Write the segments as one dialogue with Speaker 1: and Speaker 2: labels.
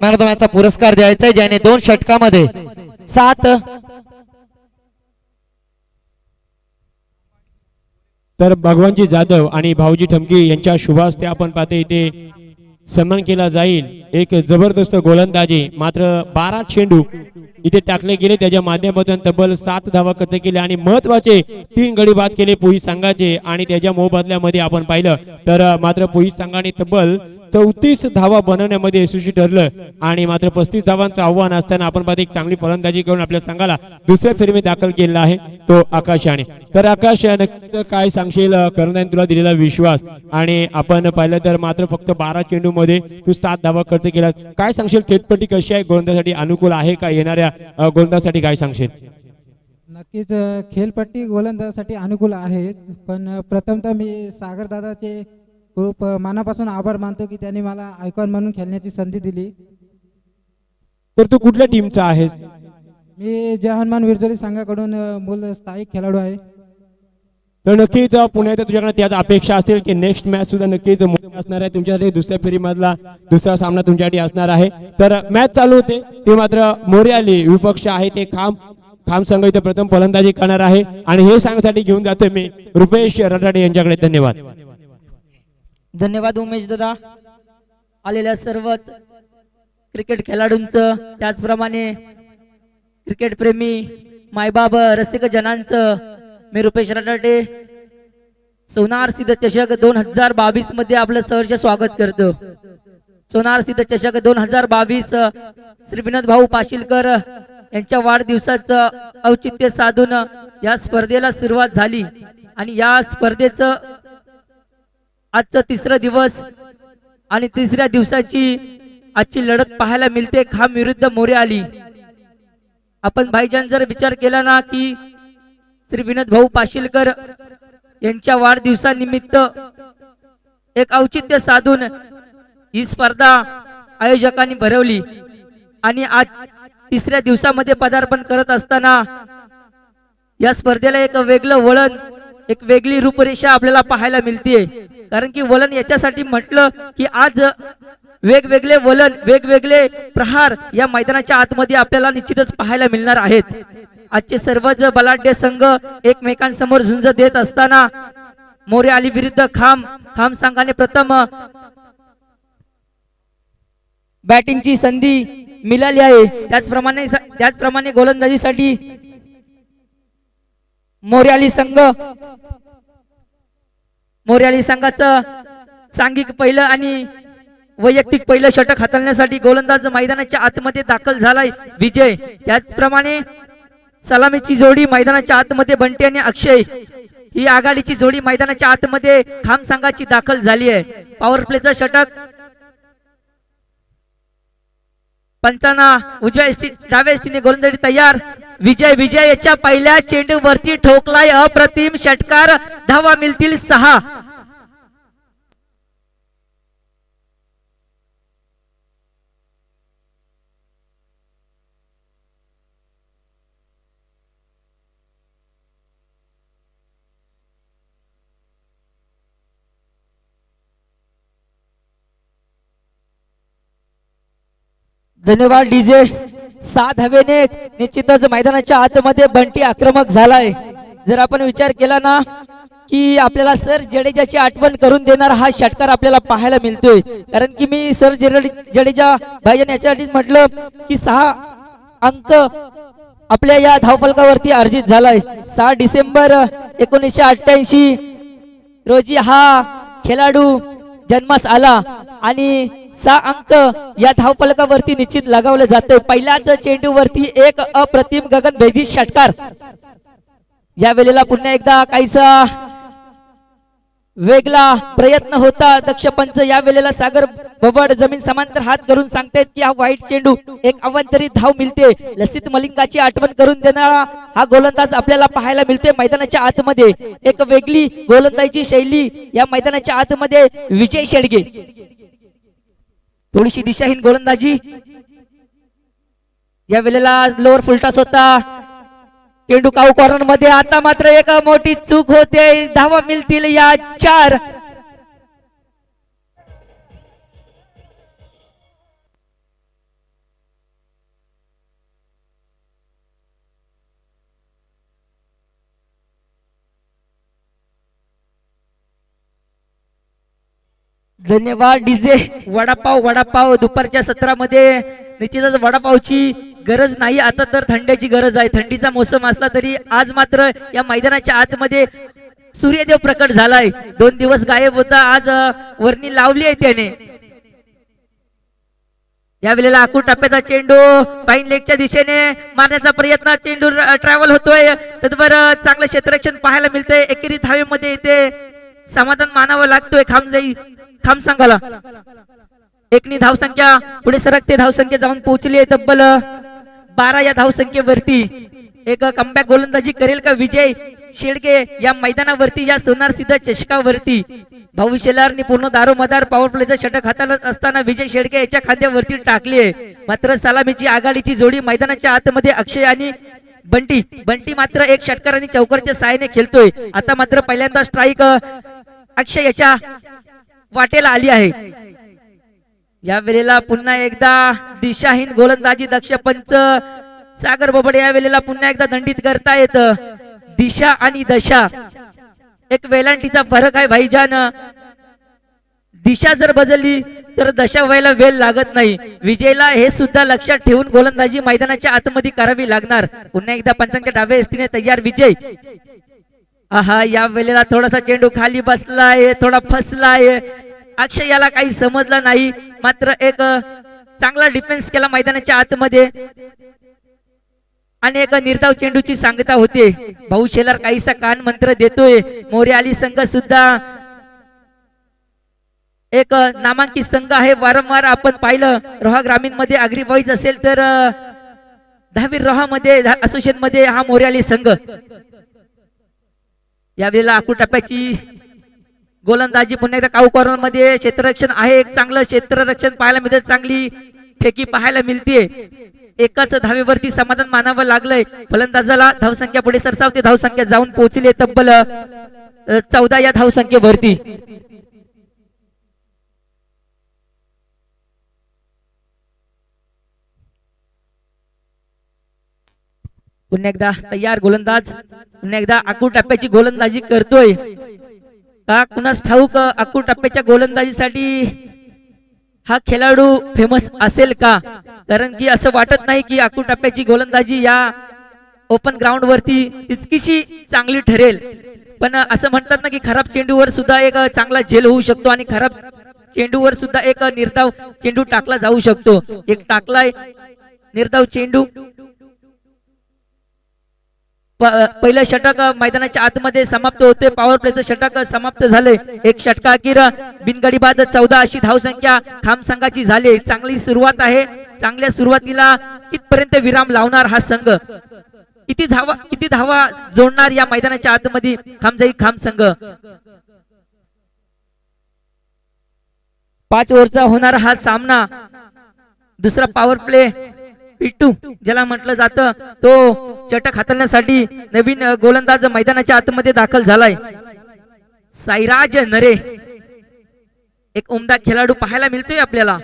Speaker 1: Man of the मॅचचा पुरस्कार द्यायचा आहे, ज्याने 2 षटकामध्ये 7
Speaker 2: तर भगवानजी जाधव आणि भाऊजी ठमकी यांच्या शुभास्ते आपण पाहते इथे सन्मान केला जाईल। एक जबरदस्त गोलंदाजी, मात्र 12 चेंडू इथे टाकले गेले, त्याच्या माध्यमातून तब्बल 7 धावा खर्च केल्या आणि महत्वाचे 3 गडी बाद केले पोलीस संघाचे। आणि त्याच्या मोबदल्यामध्ये आपण पाहिलं तर मात्र पोलीस संघाने तब्बल 34 धावा बनवण्यामध्ये यशस्वी ठरलं आणि मात्र 35 धावांचं आव्हान असताना आपण पाहतो एक चांगली फलंदाजी करून आपल्या संघाला दुसऱ्या फेरीमध्ये दाखल केलेला आहे तो आकाश याने। तर आकाश नक्की काय सांगशील, कर्णधाराने तुला दिलेला विश्वास आणि आपण पाहिलं तर मात्र फक्त 12 चेंडू मध्ये तू 7 धावा खर्च केला, काय सांगशील खेळपट्टी कशी आहे, गोलंदाजासाठी अनुकूल आहे का, येणाऱ्या गोलंदाजासाठी काय सांगशील?
Speaker 3: नक्कीच खेळपट्टी गोलंदाजासाठी अनुकूल आहे, पण प्रथमतः मी सागर दादाचे खूप मनापासून आभार मानतो की त्यांनी मला आयकॉन म्हणून खेळण्याची संधी दिली।
Speaker 2: तर तू कुठल्या टीमचा आहेस?
Speaker 3: मी जय हनुमान विरजोली संघाकडून मूल स्थायिक खेळाडू आहे।
Speaker 2: तर नक्कीच पुण्यात तुझ्याकडे त्याच अपेक्षा असतील की नेक्स्ट मॅच सुद्धा नक्कीच मोठी असणार आहे तुमच्यासाठी, दुसऱ्या फेरीमधला दुसरा सामना तुमच्यासाठी असणार आहे। तर मॅच चालू होते ते मात्र मोर्याली विपक्ष आहे ते खाम संघ इथे प्रथम फलंदाजी करणार आहे आणि हे सांगण्यासाठी घेऊन जातोय मी रुपेश रटाडे यांच्याकडे। धन्यवाद।
Speaker 4: धन्यवाद उमेश दादा। आलेल्या सर्वच क्रिकेट खेळाडूंचं, त्याचप्रमाणे क्रिकेट प्रेमी मायबाब रसिक जनांचं मी रुपेश रटाटे सोनार सिद्ध चषक 2022 मध्ये आपलं सहर्ष स्वागत करतो। सोनार सिद्ध चषक 2022 श्री विनोद भाऊ पाशीलकर यांच्या वाढदिवसाचं औचित्य साधून या स्पर्धेला सुरुवात झाली आणि या स्पर्धेचं आजचा 3रा दिवस आणि 3ऱ्या दिवसाची आजची लढत पाहायला मिळते खाम विरुद्ध मोर्याली। आपण भाईजान जर विचार केला ना की श्री विनोद भाऊ पाशीलकर यांच्या वाढदिवसानिमित्त एक औचित्य साधून ही स्पर्धा आयोजकांनी भरवली आणि आज 3ऱ्या दिवसामध्ये पदार्पण करत असताना या स्पर्धेला एक वेगळं वळण, एक वेगळी रूपरेषा आपल्याला पाहायला मिळते। कारण की वलन याच्यासाठी म्हटलं की आज वेगवेगळे वलन, वेगवेगळे प्रहार या मैदानाच्या आतमध्ये आपल्याला निश्चितच पाहायला मिळणार आहेत। आजचे सर्वच बलाढ्य संघ एकमेकांसमोर झुंज देत असताना मोर्याली विरुद्ध खाम संघाने प्रथम बॅटिंगची संधी मिळाली आहे। त्याचप्रमाणे गोलंदाजीसाठी मोर्याली संघाचं सांघिक पहिलं आणि वैयक्तिक पहिलं षटक हाताळण्यासाठी गोलंदाज मैदानाच्या आतमध्ये दाखल झालाय विजय। त्याचप्रमाणे सलामीची जोडी मैदानाच्या आतमध्ये बंटी आणि अक्षय ही आघाडीची जोडी मैदानाच्या आतमध्ये खाम संघाची दाखल झाली आहे। पॉवर प्लेचं षटक पंचांना डाव्या एसटीने गोलंदाजी तयार। विजय याच्या पहिल्या चेंडूवरती ठोकलाय अप्रतिम षटकार, धावा मिळतील 6। धन्यवाद डीजे। 7 धावेने निश्चितच मैदानाच्या आतमध्ये बंटी आक्रमक झालाय। जर आपण विचार केला ना की आपल्याला सर जडेजाची आठवण करून देणार हा षटकार आपल्याला पाहायला मिळतोय, कारण की मी सर जडेजा भाईजान याच्यासाठी म्हटलं की 6 अंक आपल्या या धावफलकावरती अर्जित झालाय। 6 डिसेंबर 1988 रोजी हा खेळाडू जन्मास आला आणि 6 अंक या धावफलकावरती निश्चित लगावले जाते। पहिल्याच चेंडूवरती एक अप्रतिम गगनभेदी षटकार। या वेळेला पुन्हा एकदा काहीसा वेगळा प्रयत्न होता दक्ष पंच। या वेळेला सागर बबड जमीन समांतर हात करून सांगतायत की हा वाईट चेंडू, एक अवांतरित धाव मिळते। लसित मलिंगाची आठवण करून देणारा हा गोलंदाज आपल्याला पाहायला मिळते मैदानाच्या आतमध्ये। एक वेगळी गोलंदाजीची शैली या मैदानाच्या आतमध्ये विजय शेडगे। थोडीशी दिशाहीन गोलंदाजी या वेळेला लोअर फुलटॉस होता, चेंडू काऊ कॉर्नर मध्ये। आता मात्र एक मोठी चूक होते, धावा मिळतील या 4। धन्यवाद डीजे. वडापाव वडापाव दुपारच्या सत्रामध्ये निश्चितच वडापावची गरज नाही, आता तर थंडीची गरज आहे. थंडीचा मोसम असला तरी आज मात्र या मैदानाच्या आतमध्ये सूर्यदेव प्रकट झालाय. 2 दिवस गायब होता, आज वर्णी लावली आहे त्याने. या वेळेला आकूट टप्प्याचा चेंडू पाईन लेकच्या दिशेने मारण्याचा प्रयत्न, चेंडू ट्रॅव्हल होतोय. तत्पर चांगलं क्षेत्ररक्षण पाहायला मिळतंय. एकेरी धावेमध्ये येते, समाधान मानावं लागतोय खाम संघाला. एकनी धावसंख्या पुढे सरकते, धावसंख्या जाऊन पोहोचली आहे तब्बल 12 या धावसंख्येवरती. एक कमबॅक गोलंदाजी करेल का विजय शेळके या मैदानावरती, या सोनार सिद्ध चषकावरती? भाऊ शेलारनी पूर्ण दारोमदार पॉवर प्लेचं षटक हाताळत असताना विजय शेळके याच्या खांद्यावरती टाकली आहे. मात्र सलामीची आघाडीची जोडी मैदानाच्या आतमध्ये अक्षय आणि बंटी मात्र एक षटकार आणि चौकारच्या साहाय्याने खेळतोय. आता मात्र पहिल्यांदा स्ट्राईक अक्षय याच्या वाटेला आली आहे. या वेळेला पुन्हा एकदा दिशाहीन गोलंदाजी, दक्ष पंच सागर बोबडे या वेळेला पुन्हा एकदा दंडित करतायत. दिशा आणि दशा एक वेलांटीचा फरक आहे भाईजान. दिशा जर बदलली तर दशा व्हायला वेळ लागत नाही. विजयला हे सुद्धा लक्षात ठेवून गोलंदाजी मैदानाच्या आतमध्ये करावी लागणार. पुन्हा एकदा पंचांच्या डाव्या एसटीने तयार विजय. आहा, या वेळेला थोडासा चेंडू खाली बसलाय, थोडा फसलाय. अक्षय याला काही समजलं नाही, मात्र एक चांगला डिफेन्स केला मैदानाच्या आतमध्ये आणि एक निर्धाव चेंडूची सांगता होते. भाऊ शेलार काहीसा कान मंत्र देतोय. मोरे आली संघ सुद्धा एक नामांकित संघ आहे. वारंवार आपण पाहिलं रोहा ग्रामीण मध्ये आगरी बॉईज असेल तर 10वी रोहा मध्ये असोसिएशन मध्ये हा मोरे आली संघ. यावेळेला आकू टप्प्याची गोलंदाजी, पुन्हा एकदा काऊ कॉर्नर मध्ये क्षेत्ररक्षण आहे. एक चांगलं क्षेत्ररक्षण पाहायला मिळते, चांगली फेकी पाहायला मिळते. एकाच धावेवरती समाधान मानावं लागलंय. फलंदाजाला धावसंख्या पुढे सरसावते, धावसंख्या जाऊन पोहोचली तब्बल 14 या धावसंख्येवरती. पुन्हा एकदा तयार गोलंदाज, पुन्हा एकदा आकूट टप्प्याची गोलंदाजी करतोय का कुणास ठाऊक. आकूट टप्प्याच्या गोलंदाजीसाठी हा खेळाडू फेमस असेल का? कारण की असं वाटत नाही की आकूट टप्प्याची गोलंदाजी या ओपन ग्राउंड वरती तितकीशी चांगली ठरेल. पण असं म्हणतात ना की खराब चेंडूवर सुद्धा एक चांगला झेल होऊ शकतो आणि खराब चेंडूवर सुद्धा एक निर्धाव चेंडू टाकला जाऊ शकतो. एक टाकलाय निर्धाव चेंडू. पहिलं षटक मैदानाच्या आतमध्ये समाप्त होते. पॉवर प्लेचं षटक समाप्त झाले. एक षटकाकीर बिनगडी बाद 14 अशी धावसंख्या खाम संघाची झाली. चांगली सुरुवात आहे. चांगल्या सुरुवातीला कितपर्यंत विराम लावणार हा संघ, किती धावा जोडणार या मैदानाच्या आतमध्ये खाम संघ. 5 ओव्हरचा होणार हा सामना. दुसरा पॉवर प्ले पिट्टू ज्याला म्हटलं जातं, तो षटक हाताळण्यासाठी नवीन गोलंदाज मैदानाच्या आतमध्ये दाखल झालाय. साईराज नरे एक उमदा खेळाडू पाहायला मिळतोय आपल्याला.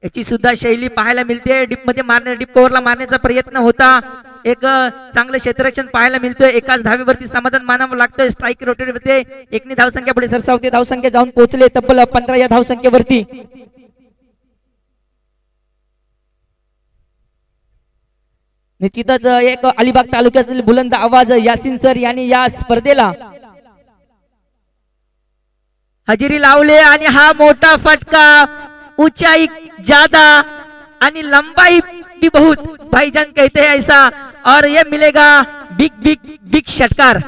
Speaker 4: याची सुद्धा शैली पाहायला मिळते. डीप कव्हरला मारण्याचा प्रयत्न होता. एक चांगलं क्षेत्ररक्षण पाहायला मिळतोय. एकाच धावेवरती समाधान मानावं लागतंय. स्ट्राईक रोटेट होते. एकनी धावसंख्या पुढे सरसावते. धावसंख्या जाऊन पोहोचले तब्बल 15 या धावसंख्येवरती. निश्चितच एक अलिबाग तालुक्यातील बुलंद आवाज यासिन सर यांनी या स्पर्धेला हजेरी लावले आणि हा मोठा फटका, ऊंचाई ज्यादा आणि लंबाई भी बहुत, भाईजान कहते हैं ऐसा, और ये मिलेगा बिग बिग बिग षटकार.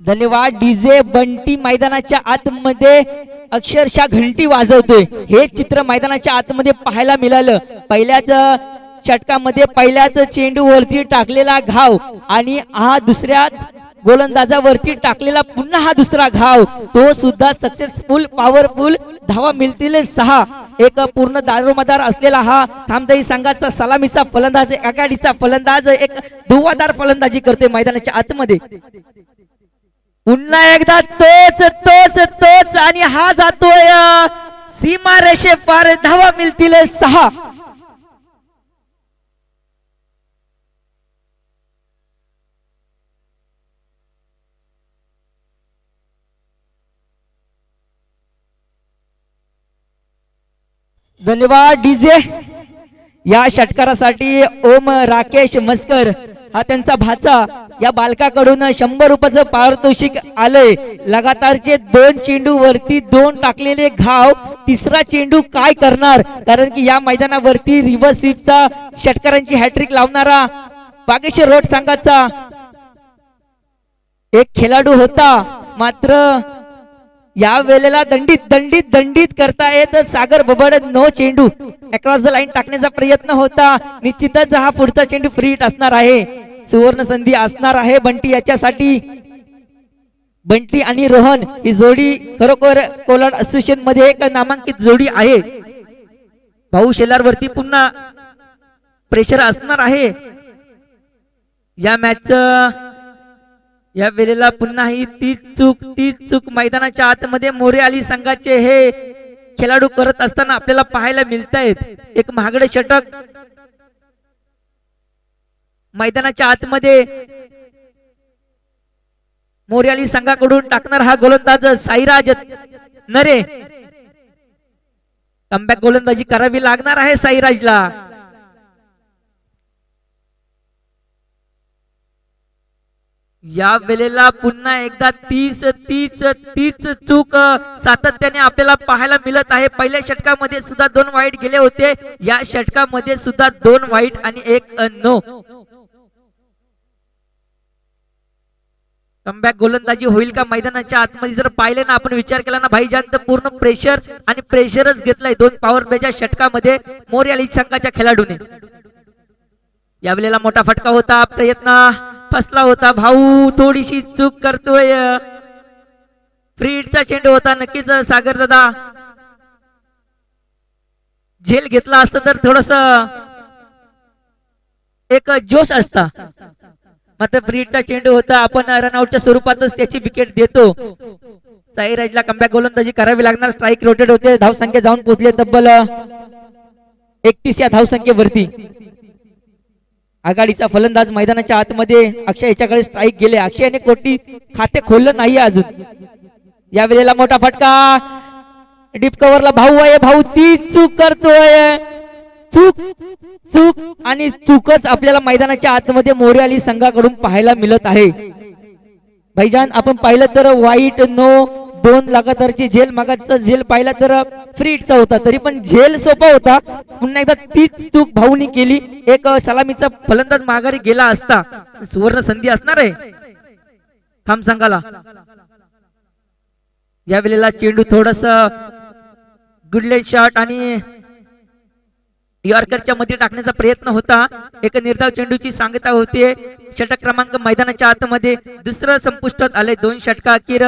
Speaker 4: धन्यवाद. डीजे बंटी मैदानाच्या आतमध्ये अक्षरशः घंटी वाजवतोय. हे चित्र मैदानाच्या आतमध्ये पाहायला मिळालं. पहिल्याच षटकामध्ये पहिल्याच चेंडूवरती टाकलेला घाव आणि हा दुसऱ्याच गोलंदाजावरती टाकलेला पुन्हा हा दुसरा घाव, तो सुद्धा सक्सेसफुल पॉवरफुल. धावा मिळतील 6. एक पूर्ण दारोमदार असलेला हा खामजाई संघाचा सलामीचा फलंदाज, आघाडीचा फलंदाज एक धुवाधार फलंदाजी करते मैदानाच्या आतमध्ये. पुन्हा एकदा तोच तोच तोच आणि हा जातोय सीमा रेषे पार. धावा मिळतील 6. धन्यवाद डीजे. या षटकारासाठी ओम राकेश मस्कर हा त्यांचा भाचा, या बालकाकडून 100 रुपयाचं पारितोषिक आलंय. लगातारचे 2 चेंडू वरती 2 टाकलेले घाव. तिसरा चेंडू काय करणार, कारण की या मैदानावरती रिव्हर्स स्वीपचा षटकारांची हॅट्रिक लावणारा बागेश्वर रोड संघाचा एक खेळाडू होता, मात्र या वेळेला दंडित दंडित दंडित करतायत सागर बबड. 9 चेंडू अक्रॉस द लाईन टाकण्याचा प्रयत्न होता. निश्चितच हा पुढचा चेंडू फ्री हिट असणार आहे. सुवर्ण संधी असणार आहे बंटी याच्यासाठी. बंटी आणि रोहन ही जोडी खरोखर कोलाड असोसिएशन मध्ये एक नामांकित जोडी आहे. भाऊ शेलार वरती पुन्हा प्रेशर असणार आहे या मॅच. या वेळेला पुन्हा ही तीच चूक मैदानाच्या आतमध्ये मोरे अली संघाचे हे खेळाडू करत असताना आपल्याला पाहायला मिळत आहेत. एक महागडे षटक मैदानाच्या आतमध्ये मोरे अली संघाकडून टाकणार हा गोलंदाज साईराज नरे. कमबॅक गोलंदाजी करावी लागणार आहे साईराजला. या वेळेला पुन्हा एकदा तीच चूक सातत्याने आपल्याला पाहायला मिळत आहे. पहिल्या षटकामध्ये सुद्धा 2 वाईट गेले होते, या षटकामध्ये सुद्धा 2 वाईट आणि 1 नो. कमबॅक गोलंदाजी होईल का मैदानाच्या आतमध्ये जर पाहिले ना आपण, विचार केला ना भाईजान, तर पूर्ण प्रेशर आणि प्रेशरच घेतलाय 2 पॉवर प्लेच्या षटकामध्ये मोरे अली संघाच्या खेळाडूने. या वेळेला मोठा फटका होता, प्रयत्न फसला होता. भाऊ थोडीशी चूक करतोय. फ्री हिटचा चेंडू होता. नक्कीच सागर दादा झेल घेतला असता तर थोडस एक जोश असता, मात्र फ्री हिटचा चेंडू होता. आपण रनआउटच्या स्वरूपातच त्याची विकेट देतो. साईराजला कमबॅक गोलंदाजी करावी लागणार. स्ट्राईक रोटेट होते. धावसंख्या जाऊन पोहोचले तब्बल 31 या धावसंख्येवरती. आघाडीचा फलंदाज मैदानाच्या आतमध्ये अक्षय याच्याकडे स्ट्राईक गेले. अक्षयने कोटी खाते खोललं नाही अजून. या वेळेला मोठा फटका डीप कव्हरला भाऊ आहे. भाऊ ती चूक करतोय. चूक आणि चूकच आपल्याला मैदानाच्या आतमध्ये मोरे अली संघाकडून पाहायला मिळत आहे. भाईजान आपण पाहिलं तर वाईट नो 2 लगातारची झेल. मागाचा झेल पाहिला तर फ्री हिटचा होता, तरी पण झेल सोपा होता. पुन्हा एकदा तीच चूक भाऊनी केली. एक सलामीचा फलंदाज माघारी गेला असता सुवर्ण संधी असणार आहे खाम संघाला. या वेळेला चेंडू थोडस गुडलेट शॉट आणि यॉर्करच्या मध्ये टाकण्याचा प्रयत्न होता. एक निर्धाव चेंडूची सांगता होते. षटक क्रमांक मैदानाच्या आतमध्ये दुसरं संपुष्टात आले. 2 षटका अखेर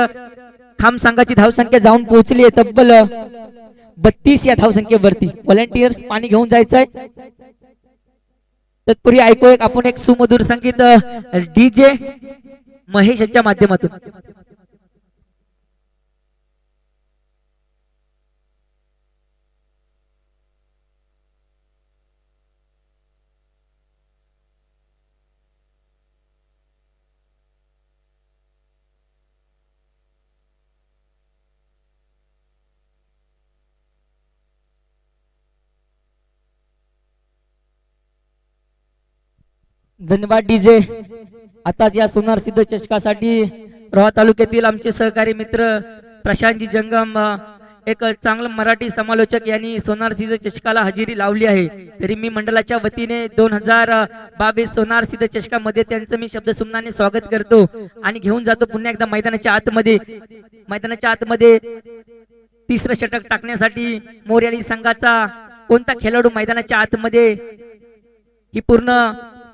Speaker 4: खाम संघाची धावसंख्या जाऊन पोहोचली आहे तब्बल 32 या धावसंख्येवरती. व्हॉलंटियर्स पाणी घेऊन जायचंय. तत्पूर्वी ऐकू आपण एक सुमधुर संगीत डीजे महेश यांच्या माध्यमातून. धन्यवाद डीजे. आताच या सोनार सिद्ध चषकासाठी रोहा तालुक्यातील आमचे सहकारी मित्र प्रशांतजी जंगम एक चांगलं मराठी समालोचक यांनी सोनार सिद्ध चषकाला हजेरी लावली आहे. तरी मी मंडळाच्या वतीने 2022 सोनार सिद्ध चषकामध्ये त्यांचं मी शब्द सुमनाने स्वागत करतो आणि घेऊन जातो पुन्हा एकदा मैदानाच्या आतमध्ये. मैदानाच्या आतमध्ये तिसरं षटक टाकण्यासाठी मोरे अली संघाचा कोणता खेळाडू मैदानाच्या आतमध्ये ही पूर्ण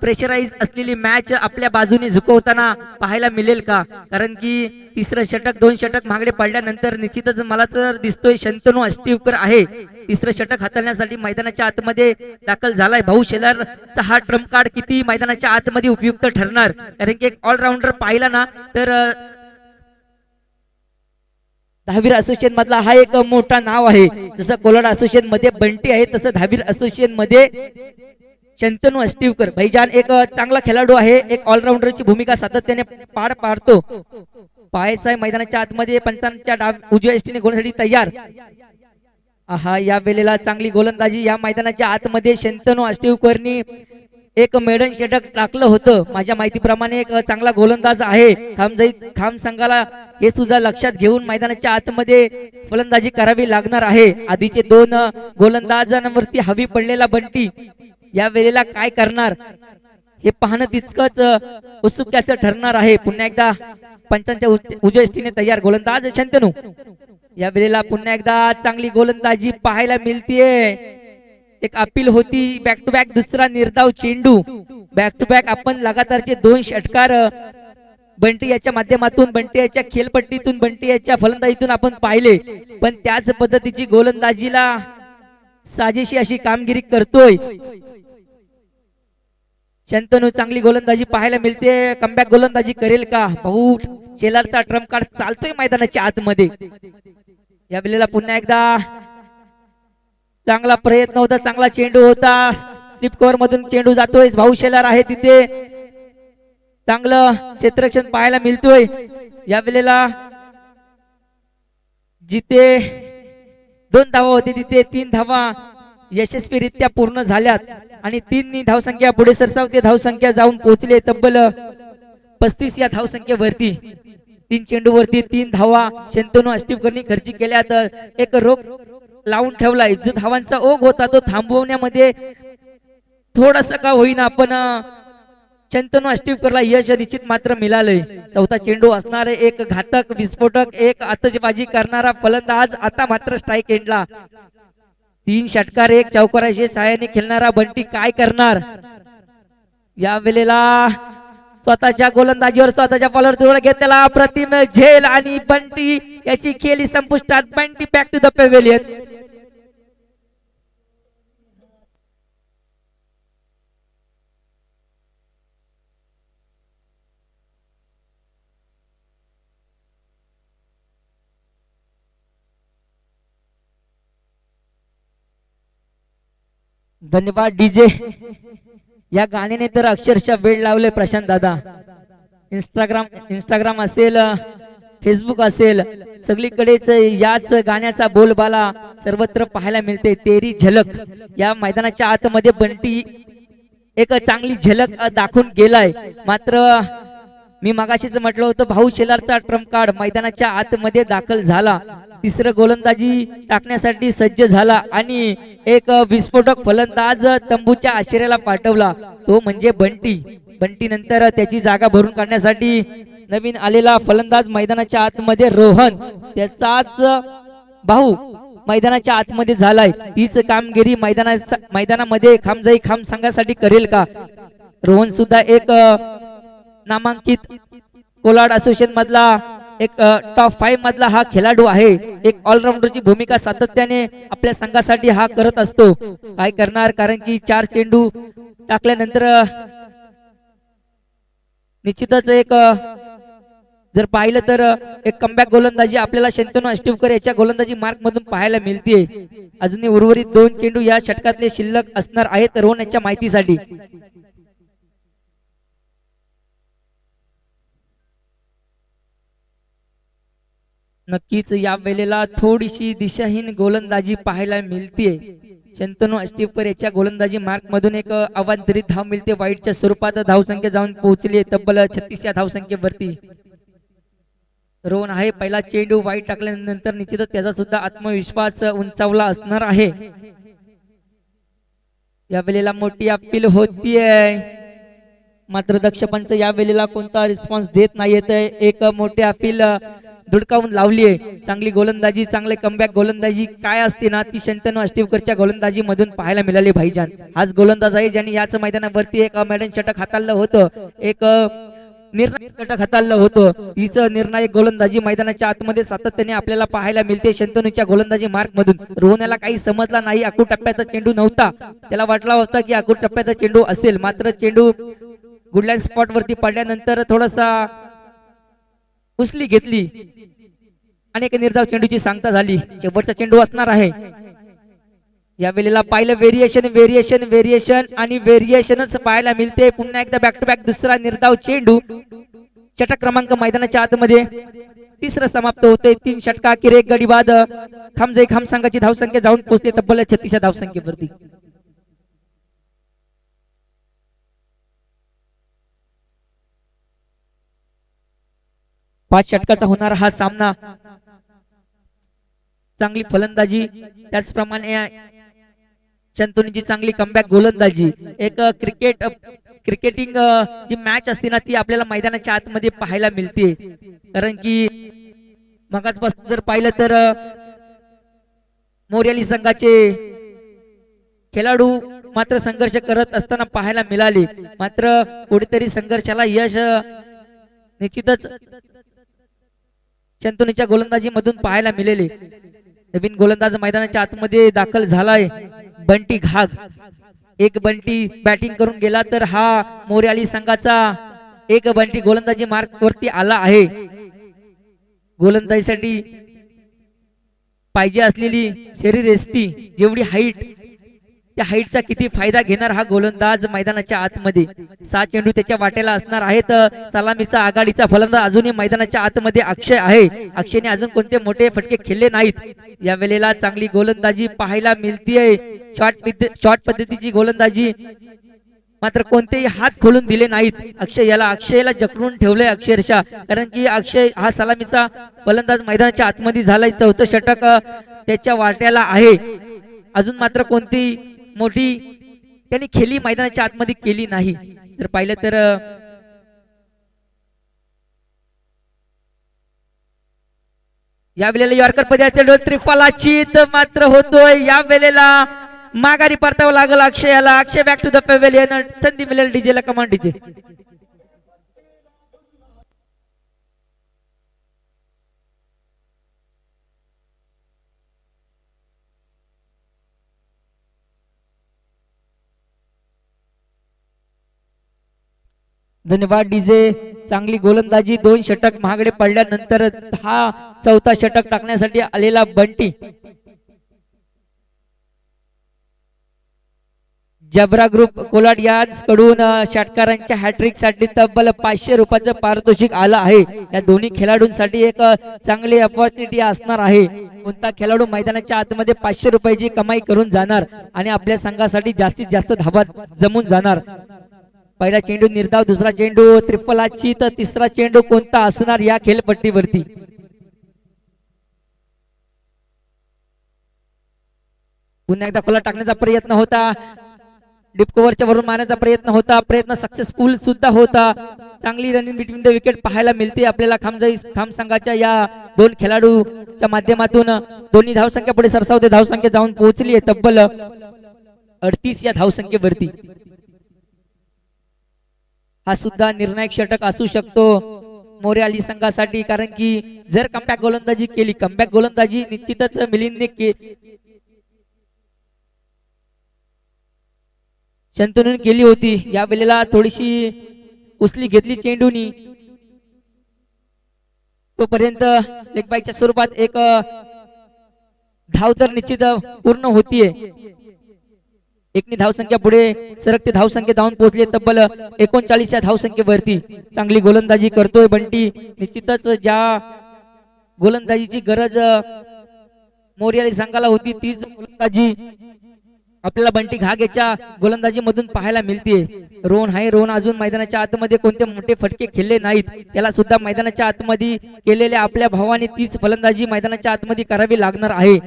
Speaker 4: प्रेशराइज असलेली मॅच आपल्या बाजूने झुकवताना पाहायला मिळेल का? कारण की तिसरं षटक 2 षटक मागडे पडल्यानंतर निश्चितच मला तर दिसतोय शंतनू अष्टीवकर आहे तिसरं षटक हाताळण्यासाठी मैदानाच्या आतमध्ये दाखल झालाय. भाऊ शेलारचा हा ट्रम्प कार्ड किती मैदानाच्या आतमध्ये उपयुक्त ठरणार, कारण की एक ऑलराऊंडर पाहिला ना तर दहावीर असोसिएशन मधला हा एक मोठा नाव आहे. जसं कोलाड असोसिएशन मध्ये बंटी आहे तसं दहावीर असोसिएशन मध्ये शंतनू अस्टिवकर भाईजान एक चांगला खेळाडू आहे. एक ऑलराऊंडरची भूमिका सातत्याने पार पाडतो. पाहायचा आहे मैदानाच्या आतमध्ये पंचांच्या उजव्या एसटीने गोलसाठी तयार. आहा या वेळेला चांगली गोलंदाजी या मैदानाच्या आतमध्ये शंतनू अस्टिवकरनी एक मेडन षटक टाकलं होतं. माझ्या माहितीप्रमाणे एक चांगला गोलंदाज आहे. खाम संघाला हे सुद्धा लक्षात घेऊन मैदानाच्या आतमध्ये फलंदाजी करावी लागणार आहे. आधीचे दोन गोलंदाजांवरती हवी पडलेला बंटी या वेळेला काय करणार हे पाहणं तितकंच उत्सुक्याचं ठरणार आहे. पुन्हा एकदा पंचांच्या उजव्या एसटीने तयार गोलंदाज शंतनू. या वेळेला पुन्हा एकदा चांगली गोलंदाजी पाहायला मिळतीये. एक अपील होती बॅक टू बॅक दुसरा निर्धाव चेंडू. बॅक टू बॅक आपण लगातारचे 2 षटकार बंटी याच्या माध्यमातून बंटी याच्या खेळपट्टीतून बंटी याच्या फलंदाजीतून आपण पाहिले. पण त्याच पद्धतीची गोलंदाजीला साजेशी अशी कामगिरी करतोय शंतनू. चांगली गोलंदाजी पाहायला मिळते. कमबॅक गोलंदाजी करेल का? भाऊ शेलारचा ट्रम्प कार्ड चालतोय मैदानाच्या आतमध्ये. या वेळेला पुन्हा एकदा चांगला प्रयत्न होता. चांगला चेंडू होता. स्लिप कव्हर मधून चेंडू जातोय. भाऊ शेलार आहे तिथे. चांगलं क्षेत्ररक्षण पाहायला मिळतोय. या वेळेला जिथे 2 धावा होते तिथे 3 धावा यशस्वीरित्या पूर्ण झाल्यात आणि 3 धावसंख्या पुढे सरसावते. धावसंख्या जाऊन पोहोचले तब्बल 35 या धावसंख्येवरती. 3 चेंडूवरती 3 धावा शंतनू अस्टिवकरनी खर्ची केल्या. तर एक रोख लावून ठेवलाय. जो धावांचा ओघ होता तो थांबवण्यामध्ये थोडासा का होईना पण शंतनू अस्टिवकरला यश निश्चित मात्र मिळालंय. चौथा चेंडू असणारे एक घातक विस्फोटक एक आतषबाजी करणारा फलंदाज आता मात्र स्ट्राईक एंडला. 3 षटकार 1 चौकाराच्या सहाय्याने खेळणारा बंटी काय करणार? या वेळेला स्वतःच्या गोलंदाजीवर स्वतःच्या बॉलर जवळ घेतलेला अप्रतिम झेल आणि बंटी याची खेळी संपुष्टात. Bunty back to the pavilion. धन्यवाद डीजे. या गाण्याने तर अक्षरशः वेळ लावले प्रशांत दादा. इंस्टाग्राम असेल फेसबुक असेल सगळीकडेच याच गाण्याचा बोलबाला सर्वत्र पाहायला मिळते. तेरी झलक या मैदानाच्या आतमध्ये बंटी एक चांगली झलक दाखवून गेलाय. मात्र मी मगाशीच म्हटलं होतं भाऊ शेलारचा ट्रम्प कार्ड मैदानाच्या आतमध्ये दाखल झाला. तिसरं गोलंदाजी टाकण्यासाठी सज्ज झाला आणि एक विस्फोटक फलंदाज तंबूच्या आश्रयाला पाठवला. तो म्हणजे बंटी. बंटी नंतर त्याची जागा भरून काढण्यासाठी नवीन आलेला फलंदाज मैदानाच्या आतमध्ये रोहन. त्याचाच भाऊ मैदानाच्या आतमध्ये झालाय. तीच कामगिरी मैदानामध्ये खामजाई खाम संघासाठी करेल का? रोहन सुद्धा एक नामांकित कोलाड असोसिएशन मधला एक टॉप 5 मधला हा खेळाडू आहे. एक ऑलराऊंडरची भूमिका सातत्याने आपल्या संघासाठी हा करत असतो. काय करणार? कारण की 4 चेंडू टाकल्यानंतर निश्चितच एक जर पाहिलं तर एक कमबॅक गोलंदाजी आपल्याला शंतनू अस्टिवकर याच्या गोलंदाजी मार्क मधून पाहायला मिळते. अजूनही उर्वरित 2 चेंडू या षटकातले शिल्लक असणार आहेत रोहन यांच्या माहितीसाठी. नक्कीच या वेळेला थोडीशी दिशाहीन गोलंदाजी पाहायला मिळते. शंतनू अस्टिवकर याच्या गोलंदाजी मार्क मधून एक अवांतरित धाव मिळते. वाईटच्या स्वरूपात धावसंख्या जाऊन पोहोचली तब्बल 36 या धावसंख्येवरती. रोहन आहे. पहिला चेंडू वाईट टाकल्यानंतर निश्चितच त्याचा सुद्धा आत्मविश्वास उंचावला असणार आहे. या वेळेला मोठी अपील होतीये मात्र दक्ष पंच या वेळेला कोणता रिस्पॉन्स देत नाहीयेत. एक मोठी अपील धुडकावून लावलीये. चांगली गोलंदाजी चांगले कमबॅक गोलंदाजी काय असते ना ती शंतनू अस्टिवकरच्या गोलंदाजी मधून पाहायला मिळाली. भाईजान हाच गोलंदाज आहे ज्यांनी याच मैदानावरती एक मॅडन षटक हाताळलं होतं. एक निर्णायक षटक हाताळलं होतं. हीच निर्णायक गोलंदाजी मैदानाच्या आतमध्ये सातत्याने आपल्याला पाहायला मिळते शंतनूच्या गोलंदाजी मार्क मधून. रोहनला काही समजला नाही. आखूड टप्प्याचा चेंडू नव्हता. त्याला वाटला होता की आखूड टप्प्याचा चेंडू असेल. मात्र चेंडू गुडलाईन स्पॉट वरती पडल्यानंतर थोडासा उचली घेतली अनेक निर्धाव चेंडूची सांगता झाली. शेवटचा चेंडू असणार आहे. या वेळेला पाहिलं व्हेरिएशन व्हेरिएशन व्हेरिएशन आणि व्हेरिएशनच पाहायला मिळते. पुन्हा एकदा बॅक टू बॅक दुसरा निर्धाव चेंडू. षटक क्रमांक मैदानाच्या आतमध्ये. तिसरं समाप्त होते. 3 षटका अखेर 1 गडी बाद. खाम संघाची धावसंख्या जाऊन पोहोचते तब्बल 36 धावसंख्येवरती. पाच षटकाचा होणार हा सामना. चांगली फलंदाजी त्याचप्रमाणे शंतनुची चांगली कमबॅक गोलंदाजी. एक क्रिकेटिंग जी मॅच असते ना ती आपल्याला मैदानाच्या आतमध्ये पाहायला मिळते. कारण की मगाचपासून जर पाहिलं तर मोर्याली संघाचे खेळाडू मात्र संघर्ष करत असताना पाहायला मिळाले. मात्र कुठेतरी संघर्षाला यश निश्चितच शंतनुच्या गोलंदाजी मधून पाहायला मिळाले. नवीन गोलंदाज मैदानाच्या आतमध्ये दाखल झालाय बंटी घाग. एक बंटी बॅटिंग करून गेला तर हा मोर्याली संघाचा एक बंटी गोलंदाजी मार्क वरती आला आहे. गोलंदाजीसाठी पाहिजे असलेली शरीर एष्टी जेवढी हाईट त्या हाईटचा किती फायदा घेणार हा गोलंदाज मैदानाच्या आतमध्ये. 6 चेंडू त्याच्या वाट्याला असणार आहेत. सलामीचा आघाडीचा फलंदाज अजूनही मैदानाच्या आतमध्ये अक्षय आहे. अक्षयने अजून कोणते मोठे फटके खेळले नाहीत. या वेळेला चांगली गोलंदाजी पाहायला मिळतीये. शॉर्ट पद्धतीची गोलंदाजी मात्र कोणतेही हात खोलून दिले नाहीत. अक्षयला जखडून ठेवलंय अक्षरशः. कारण की अक्षय हा सलामीचा फलंदाज मैदानाच्या आतमध्ये झालाय. 4थं षटक त्याच्या वाट्याला आहे. अजून मात्र कोणती मोठी त्यांनी खेळी मैदानाच्या आतमध्ये केली नाही. जर पाहिलं तर या वेळेला यॉर्कर पदार्थ त्रिफलाची मात्र होतोय. या वेळेला माघारी परतावं लागल अक्षयाला. अक्षय बॅक टू द पॅव्हेलियन. संधी मिळेल डीजेला कमांड डीजे. धन्यवाद डीजे. चांगली गोलंदाजी. 2 षटक महागडे पडल्यानंतर हा 4था षटक टाकण्यासाठी आलेला बंटी. जबरा ग्रुप कोलाड यांकडून षटकारांच्या हॅट्रिक साठी तब्बल 500 रुपयाचं पारितोषिक आलं आहे. या दोन्ही खेळाडूंसाठी एक चांगली अपॉर्च्युनिटी असणार आहे. कोणता खेळाडू मैदानाच्या आतमध्ये 500 रुपयाची कमाई करून जाणार आणि आपल्या संघासाठी जास्तीत जास्त धावा जमून जाणार. पहिला चेंडू निर्धाव. दुसरा चेंडू त्रिफलाची तर तिसरा चेंडू कोणता असणार या खेळपट्टीवरती. पुन्हा एकदा खोला टाकण्याचा प्रयत्न होता. डीप कव्हरच्या वरून मारण्याचा प्रयत्न होता. प्रयत्न सक्सेसफुल सुद्धा होता. चांगली रनिंग बिटवीन द विकेट पाहायला मिळते आपल्याला खाम संघाच्या या 2 खेळाडूच्या माध्यमातून. दोन्ही धावसंख्या पुढे सरसावते. धावसंख्या जाऊन पोहोचली आहे तब्बल 38 या धावसंख्येवरती. हा सुद्धा निर्णायक षटक असू शकतो मोर्याली संघासाठी. कारण की जर कमबॅक गोलंदाजी निश्चितच मिलिंदने शंतनून केली होती. या वेळेला थोडीशी उचली घेतली चेंडूनी. तोपर्यंत लेगबाईच्या स्वरूपात एक धाव तर निश्चित पूर्ण होतीये. एकनी धावसंख्या पुढे सरकते. धावसंख्या धावून पोहोचली तब्बल 39 या धावसंख्येवरती. चांगली गोलंदाजी करतोय बंटी. निश्चितच ज्या गोलंदाजीची गरज मोर्याली संघाला होती तीच गोलंदाजी आपल्याला बंटी घाग याच्या गोलंदाजी मधून पाहायला मिळते. रोहन अजून मैदानाच्या आतमध्ये कोणते मोठे फटके खेळले नाहीत. त्याला सुद्धा मैदानाच्या आतमध्ये केलेल्या आपल्या भावाने तीच फलंदाजी मैदानाच्या आतमध्ये करावी लागणार आहे.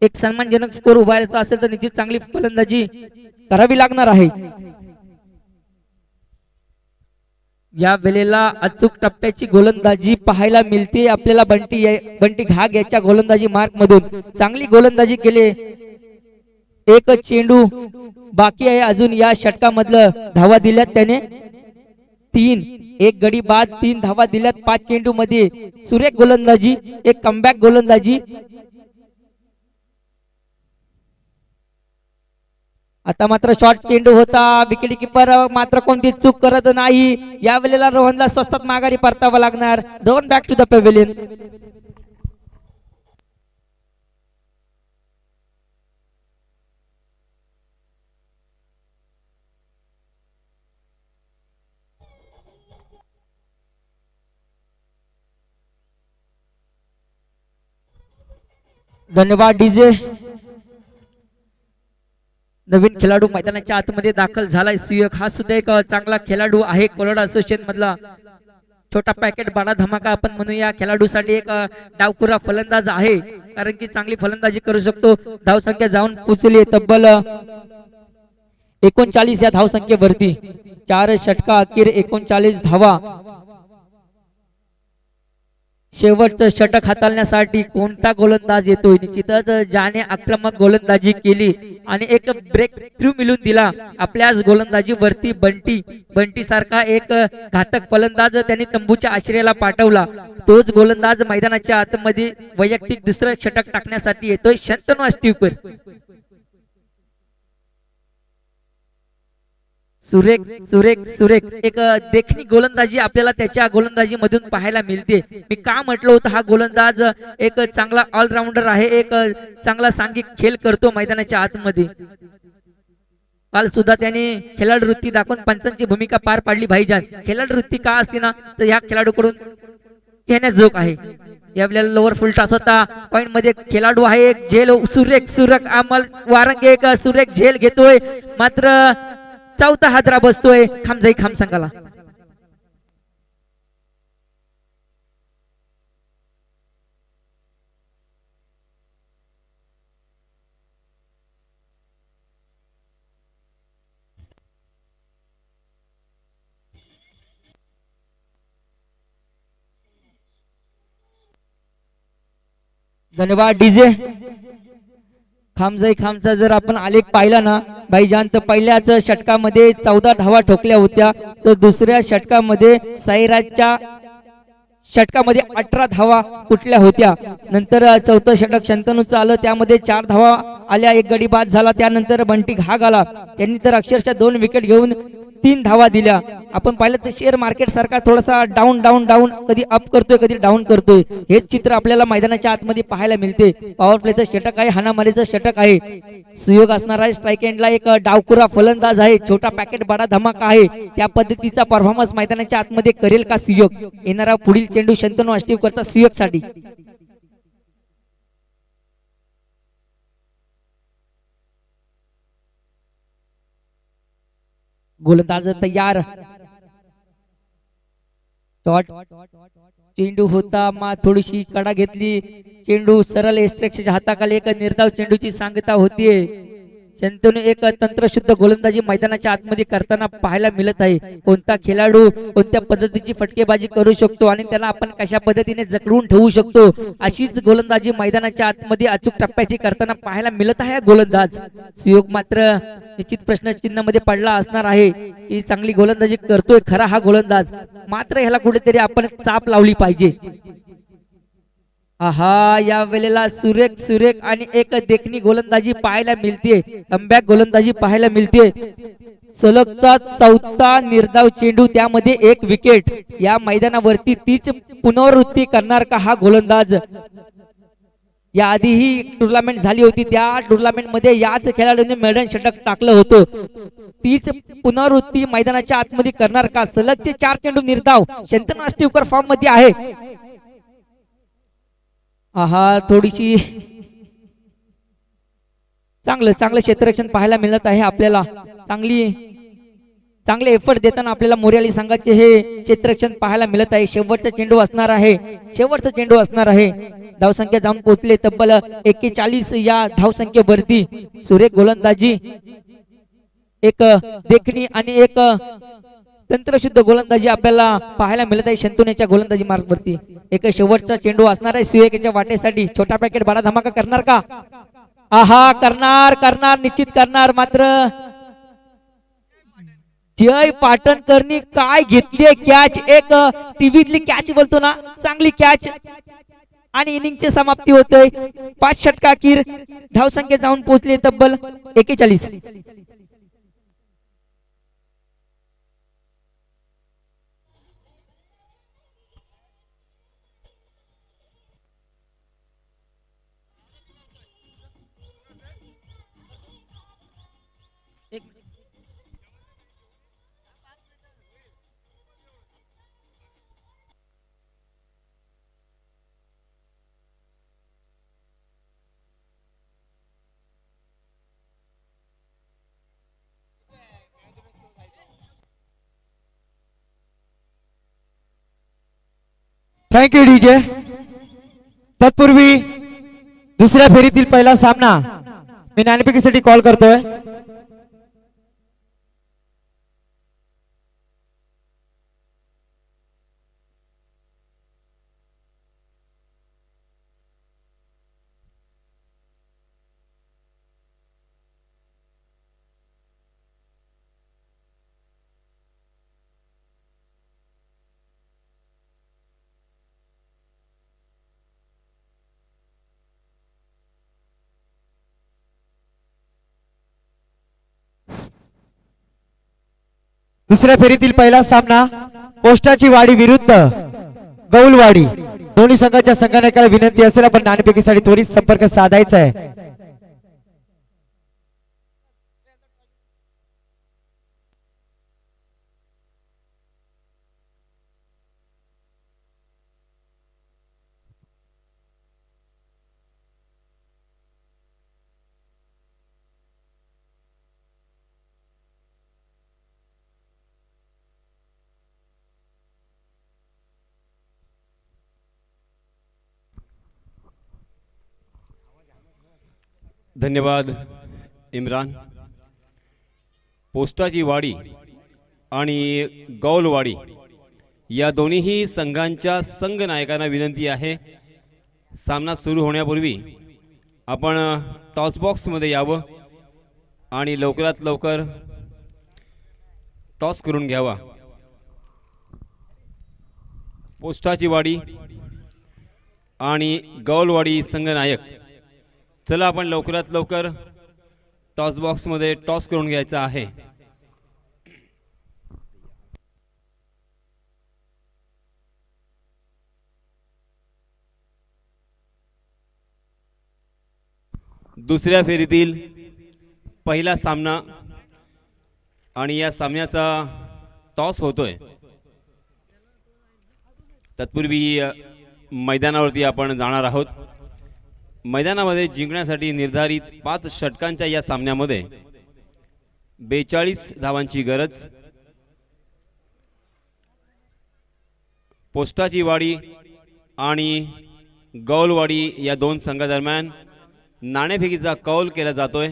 Speaker 4: एक सन्मानजनक स्कोर उभारायचा असेल तर निश्चित चांगली फलंदाजी करावी लागणार आहे. या वेळेला अचूक टप्प्याची गोलंदाजी पाहायला मिळते आपल्याला बंटी घाग याच्या गोलंदाजी मार्क मधून. चांगली गोलंदाजी केली. एक चेंडू बाकी आहे अजून या षटकामधलं. धावा दिल्यात त्याने 3. एक गडी बाद. 3 धावा दिल्यात 5 चेंडू मध्ये. सुरेख गोलंदाजी. एक कमबॅक गोलंदाजी. आता मात्र शॉर्ट चेंडू होता, विकेट किपर मात्र कोणती चूक करत नाही. या वेळेला रोहनला स्वस्तात माघारी परतावं लागणार. Rohan back to the pavilion. धन्यवाद डीजे. नवीन खेळाडू मैदानाच्या आतमध्ये दाखल झालाय सुयोग. हा सुद्धा एक चांगला खेळाडू आहे. कोलोडा असोसिएशन मधला छोटा पॅकेट बडा धमाका आपण म्हणूया. खेळाडूसाठी एक डावखुरा फलंदाज आहे, कारण की चांगली फलंदाजी करू शकतो. धावसंख्या जाऊन पोचली तब्बल 39 या धावसंख्येवरती. 4 षटका अखेर 39 धावा. शेवटचं षटक हाताळण्यासाठी कोणता गोलंदाज येतोय? निश्चितच ज्याने आक्रमक गोलंदाजी केली आणि एक ब्रेक थ्रू मिळून दिला आपल्याच गोलंदाजीवरती. बंटी सारखा एक घातक फलंदाज त्यांनी तंबूच्या आश्रयाला पाठवला. तोच गोलंदाज मैदानाच्या आतमध्ये वैयक्तिक दुसरं षटक टाकण्यासाठी येतोय. शंतनू आष्टीवकर. सुरेख सुरेख सुरेख एक देखणी गोलंदाजी आपल्याला त्याच्या गोलंदाजी मधून पाहायला मिळते. मी का म्हटलं होतं, हा गोलंदाज एक चांगला ऑलराऊंडर आहे, एक चांगला सांघिक खेळ करतो मैदानाच्या आतमध्ये. काल सुद्धा त्याने खेळाडू वृत्ती दाखवून पंचांची भूमिका पार पाडली. भाईजान, खेळाडू वृत्ती का असते ना, तर ह्या खेळाडूकडून घेण्याजोग आहे. यावेळेला लोअर फुल टॉस होता. पॉइंट मध्ये खेळाडू आहे झेल. सुरेख सुरेख अमल वारंगे एक सुरेख झेल घेतोय, मात्र चौथा हादरा बसतोय खामजाई खाम संघाला. धन्यवाद डीजे. खामजाई खामचा जर आपण आलेख पाहिला ना भाईजान, तर पहिल्याच षटकामध्ये 14 धावा ठोकल्या होत्या, तर दुसऱ्या षटकामध्ये साईराजच्या षटकामध्ये 18 धावा कुठल्या होत्या. नंतर चौथं षटक शंतनूचं आलं, त्यामध्ये 4 धावा आल्या, एक गडी बाद झाला. त्यानंतर बंटी घाग आला, त्यांनी तर अक्षरशः 2 विकेट घेऊन 3 धावा दिल्या. आपण पाहिलं तर शेअर मार्केट सारखा थोडासा डाऊन डाऊन डाऊन, कधी अप करतोय कधी डाऊन करतोय. हेच चित्र आपल्याला मैदानाच्या आतमध्ये पाहायला मिळते. पॉवर प्लेचं षटक आहे, हाणामारीचं षटक आहे. सुयोग असणार आहे. स्ट्राईक एंडला एक डावखुरा फलंदाज आहे, छोटा पॅकेट बडा धमाका आहे. त्या पद्धतीचा परफॉर्मन्स मैदानाच्या आतमध्ये करेल का सुयोग? येणारा पुढील चेंडू शंतनू आष्टीवकरचा सुयोग साठी. गोलंदाज तयार. शॉट चेंडू होता, मा थोडीशी कडा घेतली. चेंडू सरळ एस्ट्रेक्सच्या हाताखाली एक निर्धाव चेंडूची सांगता होतीये. शंतनू एक तंत्रशुद्ध गोलंदाजी मैदानाच्या आतमध्ये करताना पाहायला मिळत आहे. कोणता खेळाडू कोणत्या पद्धतीची फटकेबाजी करू शकतो आणि त्याला आपण कशा पद्धतीने जखडून ठेवू शकतो, अशीच गोलंदाजी मैदानाच्या आतमध्ये अचूक टप्प्याची करताना पाहायला मिळत आहे. गोलंदाज सुयोग मात्र निश्चित प्रश्नचिन्ह मध्ये पडला असणार आहे. ही चांगली गोलंदाजी करतोय खरा हा गोलंदाज, मात्र ह्याला कुठेतरी आपण चाप लावली पाहिजे. आहा, या वेळेला सुरेख सुरेख आणि एक देखणी गोलंदाजी पाहायला मिळते. कमबॅक गोलंदाजी पाहायला मिळते. सलगचा चौथा निर्धाव चेंडू, त्यामध्ये 1 विकेट. या मैदानावरती तीच पुनरावृत्ती करणार का हा गोलंदाज? या आधीही टुर्नामेंट झाली होती, त्या टुर्नामेंट मध्ये याच खेळाडूने मेडन षटक टाकलं होतं. तीच पुनरावृत्ती मैदानाच्या आतमध्ये करणार का? सलगचे 4 चेंडू निर्धाव. शंतनू आष्टीवकर फॉर्म मध्ये आहे. आहा, थोडीशी चांगलं क्षेत्ररक्षण पाहायला मिळत आहे आपल्याला. चांगले एफर्ट देताना आपल्याला मोर्याली संघाचे हे क्षेत्ररक्षण पाहायला मिळत आहे. शेवटचा चेंडू असणार आहे. धावसंख्या जाऊन पोहोचले तब्बल 41 या धावसंख्येवरती. सुरेख गोलंदाजी, एक देखणी आणि एक तंत्रशुद्ध गोलंदाजी आपल्याला पाहायला मिळत आहे शंतनूच्या गोलंदाजी मार्गवरती. एक शेवटचा चेंडू असणार आहे सुरेखच्या वाटेसाठी. छोटा पॅकेट बडा धमाका करणार का? आहा, करणार निश्चित करणार. मात्र जय पाटणकरनी काय घेतली कॅच, एक टीव्हीतली कॅच बोलतो ना, चांगली कॅच. आणि इनिंगची समाप्ती होते. 5 षटकाखीर धावसंख्या जाऊन पोहोचली तब्बल 41. एक
Speaker 1: थँक्यू डीजे. तत्पूर्वी दुसऱ्या फेरीतील पहिला सामना मी नाणेफेकीसाठी कॉल करतोय. दुसऱ्या फेरीतील पहिला सामना पोस्टाची वाडी विरुद्ध गौलवाडी. दोन्ही संघाच्या संघानायकाला विनंती असेल आपण नाणेफेकीसाठी त्वरित संपर्क साधायचा आहे.
Speaker 5: धन्यवाद इम्रान. पोस्टाची वाडी आणि गौलवाडी या दोन्हीही संघांच्या संघ नायकांना विनंती आहे, सामना सुरू होण्यापूर्वी आपण टॉस बॉक्समध्ये यावं आणि लवकरात लवकर टॉस करून घ्यावा. पोस्टाची वाडी आणि गौलवाडी संघनायक, चला आपण लवकरात लवकर टॉस बॉक्समध्ये टॉस करून घ्यायचा आहे. दुसऱ्या फेरीतील पहिला सामना आणि या सामन्याचा टॉस होतोय. तत्पूर्वी मैदानावरती आपण जाणार आहोत. मैदानामध्ये जिंकण्यासाठी निर्धारित 5 षटकांच्या या सामन्यामध्ये 42 धावांची गरज. पोस्टाची वाडी आणि गौलवाडी या दोन संघादरम्यान नाणेफेकीचा कौल केला जातोय.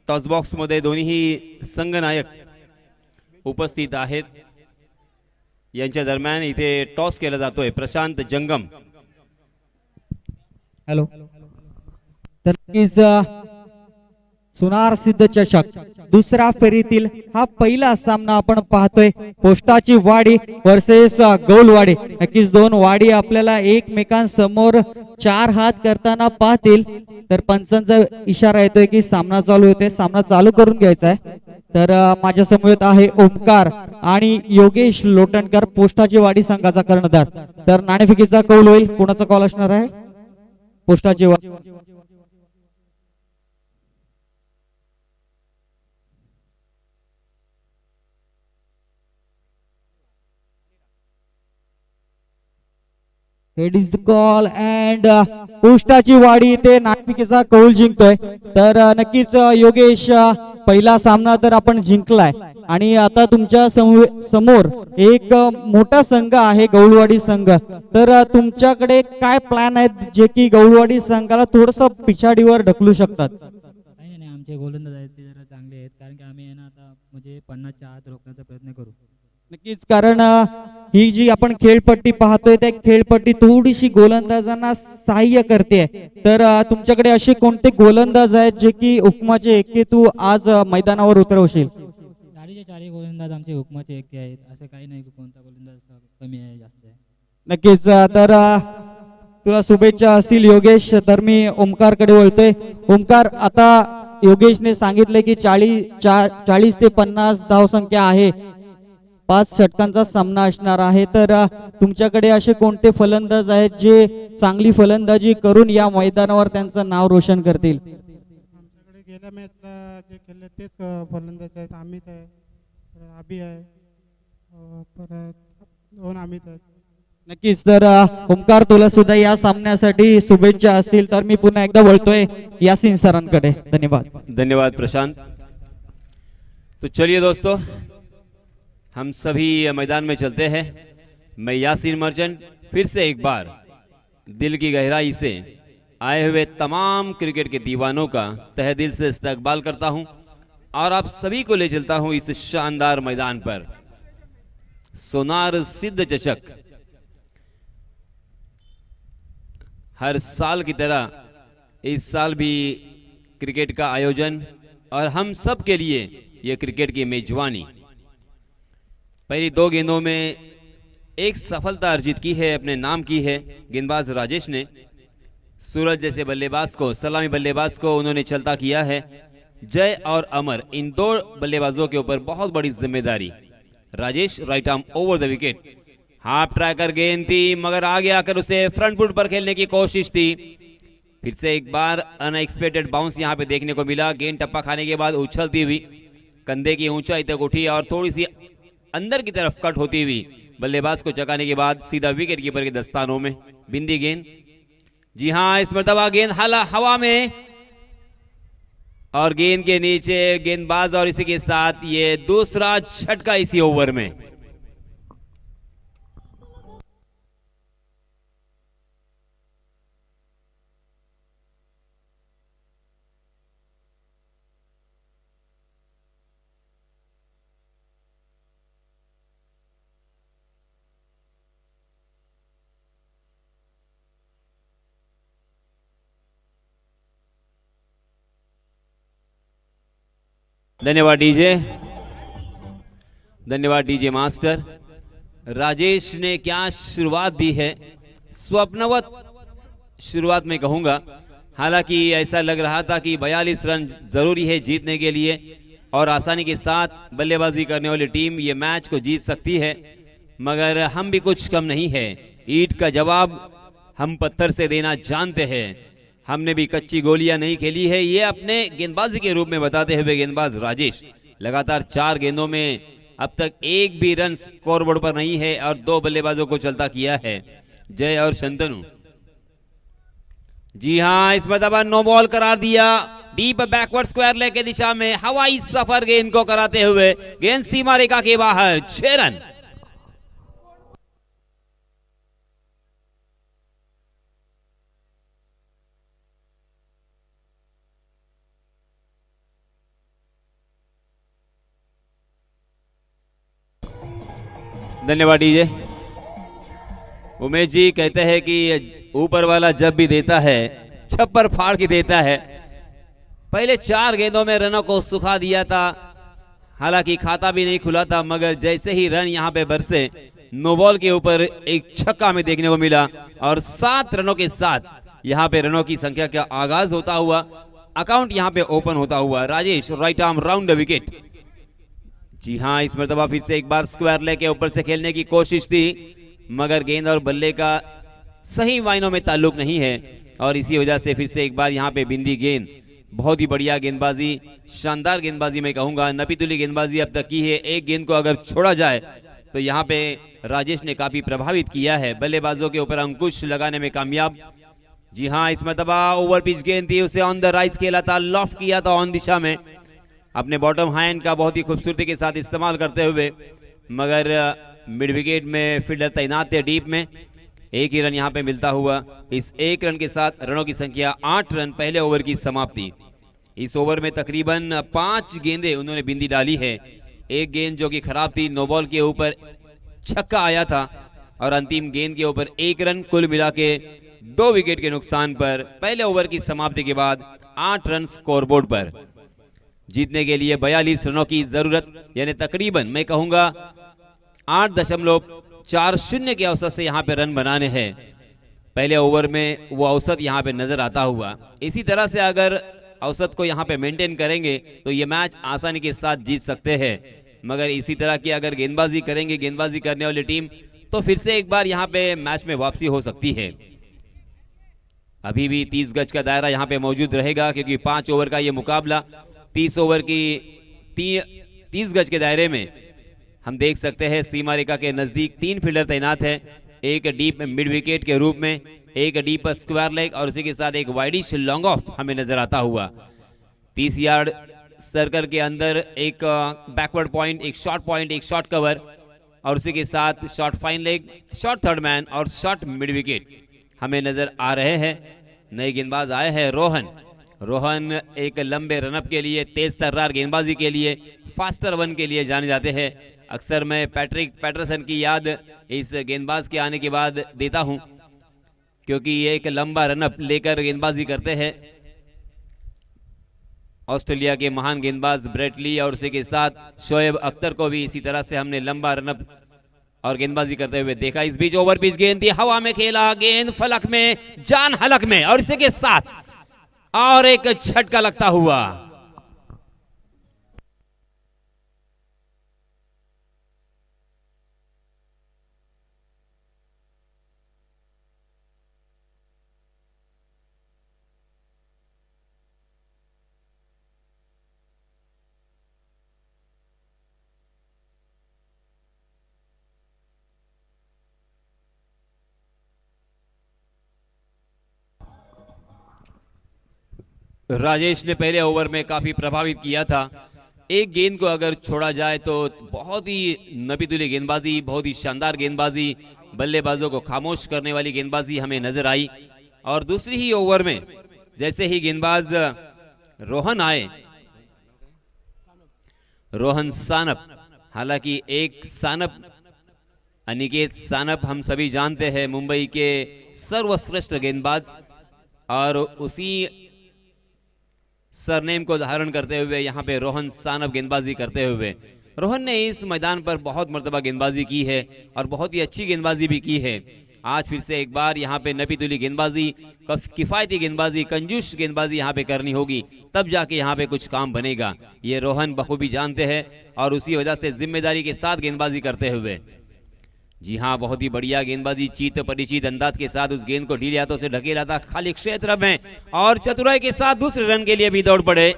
Speaker 5: टॉस बॉक्समध्ये दोन्ही संघनायक उपस्थित आहेत. यांच्या दरम्यान इथे टॉस केला जातोय. प्रशांत जंगम.
Speaker 6: हॅलो. तर नक्कीच सुनार सिद्ध चषक दुसऱ्या फेरीतील हा पहिला सामना आपण पाहतोय. पोस्टाची वाडी वर्सेस गौलवाडी. नक्कीच दोन वाडी आपल्याला एकमेकांसमोर 4 हात करताना पाहतील. तर पंचांचा इशारा येतोय की सामना चालू होते, सामना चालू करून घ्यायचा आहे. तर माझ्या समोर आहे ओमकार आणि योगेश लोटणकर, पोस्टाची वाडी संघाचा कर्णधार. तर नाणेफेकीचा कौल होईल. कोणाचा कॉल असणार आहे? पोस्टाची वाडी. It is the call and पोस्टाची वाडी ते नाणेफेकीचा कौल जिंकतोय. तर नक्कीच योगेश, पहिला सामना तर आपण जिंकलाय आणि आता तुमच्या समोर एक मोठा संघ आहे गौलवाडी संघ. तर तुमच्याकडे काय प्लॅन आहेत जे की गौलवाडी संघाला थोडस पिछाडीवर ढकलू शकतात?
Speaker 7: नाही नाही, आमचे गोलंदाज आहेत ते जरा चांगले आहेत, कारण की आम्ही ना आता म्हणजे 50च्या आत रोखण्याचा प्रयत्न करू.
Speaker 6: नक्कीच, कारण ही जी आपण खेळपट्टी पाहतोय त्या खेळपट्टी थोडीशी गोलंदाजांना सहाय्य करते. तर तुमच्याकडे असे कोणते गोलंदाज आहेत जे की हुकमाचे एके तू आज मैदानावर उतरवशील?
Speaker 7: गाडीचे 4 गोलंदाज आमचे हुकमाचे एके आहेत, असं काही नाही की कोणता गोलंदाज कमी आहे जास्त आहे.
Speaker 6: नक्कीच. तर तुला शुभेच्छा असतील योगेश. तर मी ओमकारकडे वळतोय. ओमकार, आता योगेशने सांगितले की 40 ते 50 धावसंख्या आहे, 5 षटकांचा सामना असणार आहे. तर तुमच्याकडे असे कोणते फलंदाज आहेत जे चांगली फलंदाजी करून या मैदानावर त्यांचं नाव रोशन करतील?
Speaker 8: आमच्याकडे गेल्या मॅचला जे खेळले तेच फलंदाज आहेत. अमित आहे, परत अभि आहे, परत 2 अमित आहेत.
Speaker 6: नक्कीच. तर ओमकार, तुला सुद्धा या सामन्यासाठी शुभेच्छा असतील तर मी पुन्हा एकदा बोलतोय यासीन सरांकडे. धन्यवाद.
Speaker 5: धन्यवाद प्रशांत. तो चलिए दोस्तों, हम सभी मैदान में चलते हैं. मैं यासीन मर्चेंट फिर से एक बार दिल की गहराई से आए हुए तमाम क्रिकेट के दीवानों का तहे दिल से इस्तकबाल करता हूं और आप सभी को ले चलता हूं इस शानदार मैदान पर. सोनार सिद्ध चषक हर साल की तरह इस साल भी क्रिकेट का आयोजन और हम सब के लिए यह क्रिकेट की मेजबानी. पहली 2 गेंदों में एक सफलता अर्जित की है, अपने नाम की है गेंदबाज राजेश ने. सूरज जैसे बल्लेबाज को, सलामी बल्लेबाज को उन्होंने चलता किया है. जय और अमर, इन 2 बल्लेबाजों के ऊपर बहुत बड़ी जिम्मेदारी. Rajesh right arm over the wicket, half tracker गेंद थी मगर आगे आकर उसे फ्रंट फुट पर खेलने की कोशिश थी. फिर से एक बार अनएक्सपेक्टेड बाउंस यहां पे देखने को मिला. गेंद टप्पा खाने के बाद उछलती हुई कंधे की ऊंचाई तक उठी और थोड़ी सी अंदर की तरफ कट होती हुई बल्लेबाज को चकाने के बाद सीधा विकेट कीपर के दस्तानों में. बिंदी गेंद, जी हां, इस मर्तबा गेंद हवा में और गेंद के नीचे गेंदबाज और इसी के साथ ये दूसरा झटका इसी ओवर में. धन्यवाद डीजे, धन्यवाद डीजे मास्टर. राजेश ने क्या शुरुआत दी है, स्वप्नवत शुरुआत में कहूंगा. हालांकि ऐसा लग रहा था कि 42 रन जरूरी है जीतने के लिए और आसानी के साथ बल्लेबाजी करने वाली टीम ये मैच को जीत सकती है, मगर हम भी कुछ कम नहीं है. ईंट का जवाब हम पत्थर से देना जानते हैं. हमने भी कच्ची गोलियां नहीं खेली है, ये अपने गेंदबाजी के रूप में बताते हुए गेंदबाज राजेश लगातार 4 गेंदों में अब तक एक भी रन स्कोरबोर्ड पर नहीं है और 2 बल्लेबाजों को चलता किया है, जय और शंतनु. जी हां, इस मरतबा नो बॉल करार दिया. डीप बैकवर्ड स्क्वायर लेग के दिशा में हवाई सफर गेंद को कराते हुए गेंद सीमा रेखा के बाहर. 6 रन. धन्यवाद डीजे. उमेश जी कहते हैं कि ऊपर वाला जब भी देता है छप्पर फाड़ के देता है. पहले 4 गेंदों में रनों को सुखा दिया था, हालांकि खाता भी नहीं खुला था, मगर जैसे ही रन यहां पे बरसे नो बॉल के ऊपर एक छक्का में देखने को मिला और 7 रनों के साथ यहां पे रनों की संख्या का आगाज होता हुआ, अकाउंट यहां पे ओपन होता हुआ. Rajesh right arm round the wicket. जी हां, इस मरतबा फिर से एक बार स्क्वायर लेग के ऊपर से खेलने की कोशिश थी, मगर गेंद और बल्ले का सही मायनों में ताल्लुक नहीं है और इसी वजह से फिर से एक बार यहां पे बिंदी गेंद. बहुत ही बढ़िया गेंदबाजी, शानदार गेंदबाजी मैं कहूंगा. नपीतुली गेंदबाजी अब तक की है. एक गेंद को अगर छोड़ा जाए तो यहां पे राजेश ने काफी प्रभावित किया है, बल्लेबाजों के ऊपर अंकुश लगाने में कामयाब. जी हां, इस मरतबा ओवर पिच गेंद थी, उसे ऑन द राइज खेला था, लॉफ्ट किया था ऑन दिशा में, अपने बॉटम हैंड का बहुत ही खूबसूरती के साथ इस्तेमाल करते हुए, मगर मिड विकेट में फील्डर तैनात थे डीप में. एक ही रन यहां पे मिलता हुआ. इस 1 रन के साथ रनों की संख्या 8 रन. पहले ओवर की समाप्ति. इस ओवर में तकरीबन 5 गेंदें उन्होंने बिंदी डाली है. एक गेंद जो कि खराब थी, नो बॉल के ऊपर छक्का आया था और अंतिम गेंद के ऊपर 1 रन. कुल मिला के 2 विकेट के नुकसान पर पहले ओवर की समाप्ति के बाद 8 रन स्कोरबोर्ड पर. जीतने के लिए 42 रनों की जरूरत, यानी तकरीबन मैं कहूंगा 8.40 के औसत से यहां पे रन बनाने हैं. पहले ओवर में वो औसत यहां पे नजर आता हुआ. इसी तरह से अगर औसत को यहां पे मेंटेन करेंगे तो ये मैच आसानी के साथ जीत सकते हैं, मगर इसी तरह की अगर गेंदबाजी करेंगे गेंदबाजी करने वाली टीम, तो फिर से एक बार यहां पे मैच में वापसी हो सकती है. अभी भी 30 गज का दायरा यहाँ पे मौजूद रहेगा क्योंकि 5 ओवर का ये मुकाबला 30 ओवर की 30 गज के दायरे में हम देख सकते हैं सीमा रेखा के नजदीक 3 फील्डर तैनात हैं, एक डीप मिड विकेट के रूप में, एक डीप स्क्वायर लेग और उसी के साथ एक वाइडिश लॉन्ग ऑफ हमें नजर आता हुआ। 30 यार्ड सर्कल के अंदर एक बैकवर्ड पॉइंट, एक शॉर्ट कवर और उसी के साथ short fine leg, short third man और शॉर्ट मिड विकेट हमें नजर आ रहे हैं। नए गेंदबाज आए हैं रोहन एक लंबे रनअप के लिए, तेज तर्रार गेंदबाजी के लिए, फास्टर वन के लिए जाने जाते हैं। अक्सर मैं पैट्रिक पैटरसन की याद इस गेंदबाज के आने के बाद देता हूं क्योंकि ये एक लंबा रनअप लेकर गेंदबाजी करते हैं। ऑस्ट्रेलिया के महान गेंदबाज ब्रेट ली और उसी के साथ शोएब अख्तर को भी इसी तरह से हमने लंबा रनअप और गेंदबाजी करते हुए देखा। इस बीच ओवर पिच गेंद थी, हवा में खेला, गेंद फलक में, जान हलक में और इसी के साथ और एक झटका लगता हुआ। राजेश ने पहले ओवर में काफी प्रभावित किया था। एक गेंद को अगर छोड़ा जाए तो बहुत ही नबीतुली गेंदबाजी, बहुत ही शानदार गेंदबाजी, बल्लेबाजों को खामोश करने वाली गेंदबाजी हमें नजर आई। और दूसरी ही ओवर में जैसे ही गेंदबाज रोहन आए, रोहन सानप, हालांकि एक सानप, अनिकेत सानप हम सभी जानते हैं मुंबई के सर्वश्रेष्ठ गेंदबाज, और उसी सरनेम को धारण करते हुए यहाँ पे रोहन सानप गेंदबाजी करते हुए, रोहन ने इस मैदान पर बहुत मर्तबा गेंदबाजी की है और बहुत ही अच्छी गेंदबाजी भी की है। आज फिर से एक बार यहाँ पे नबीतुली गेंदबाजी, किफायती गेंदबाजी, कंजूस गेंदबाजी यहाँ पे करनी होगी, तब जाके यहाँ पे कुछ काम बनेगा। ये रोहन बखूबी जानते हैं और उसी वजह से जिम्मेदारी के साथ गेंदबाजी करते हुए, जी हाँ, बहुत ही बढ़िया गेंदबाजी, चीत परिचित अंदाज के साथ उस गेंद को ढीले हाथों से ढकेला था खाली क्षेत्र में और चतुराई के साथ दूसरे रन के लिए भी दौड़ पड़े।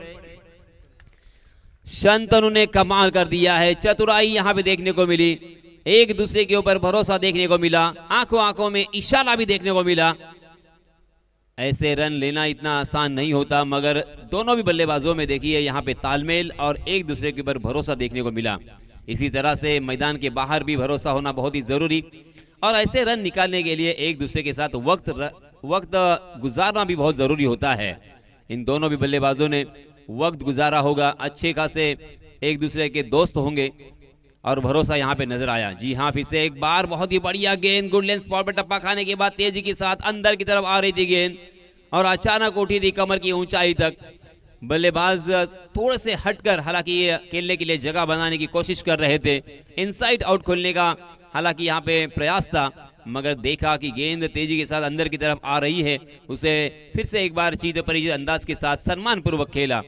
Speaker 5: शंतनु ने कमाल कर दिया है, चतुराई यहाँ पे देखने को मिली, एक दूसरे के ऊपर भरोसा देखने को मिला, आंखों आंखों में इशारा भी देखने को मिला। ऐसे रन लेना इतना आसान नहीं होता, मगर दोनों भी बल्लेबाजों में देखिए यहाँ पे तालमेल और एक दूसरे के ऊपर भरोसा देखने को मिला। इसी तरह से मैदान के बाहर भी भरोसा होना बहुत ही जरूरी, और ऐसे रन निकालने के लिए एक दूसरे के साथ वक्त गुजारना भी बहुत जरूरी होता है। इन दोनों भी बल्लेबाजों ने वक्त गुजारा होगा, अच्छे खासे एक दूसरे के दोस्त होंगे और भरोसा यहाँ पे नजर आया। जी हाँ, फिर से एक बार बहुत ही बढ़िया गेंद, गुड लेंथ स्पॉट पर टप्पा खाने के बाद तेजी के साथ अंदर की तरफ आ रही थी गेंद और अचानक उठी थी कमर की ऊंचाई तक। बल्लेबाज थोड़े से हटकर, हालांकि ये खेलने के लिए जगह बनाने की कोशिश कर रहे थे, इनसाइड आउट खोलने का हालांकि यहाँ पे प्रयास था, मगर देखा कि गेंद तेजी के साथ अंदर की तरफ आ रही है, उसे फिर से एक बार चीत परिचित अंदाज के साथ सम्मान पूर्वक खेला।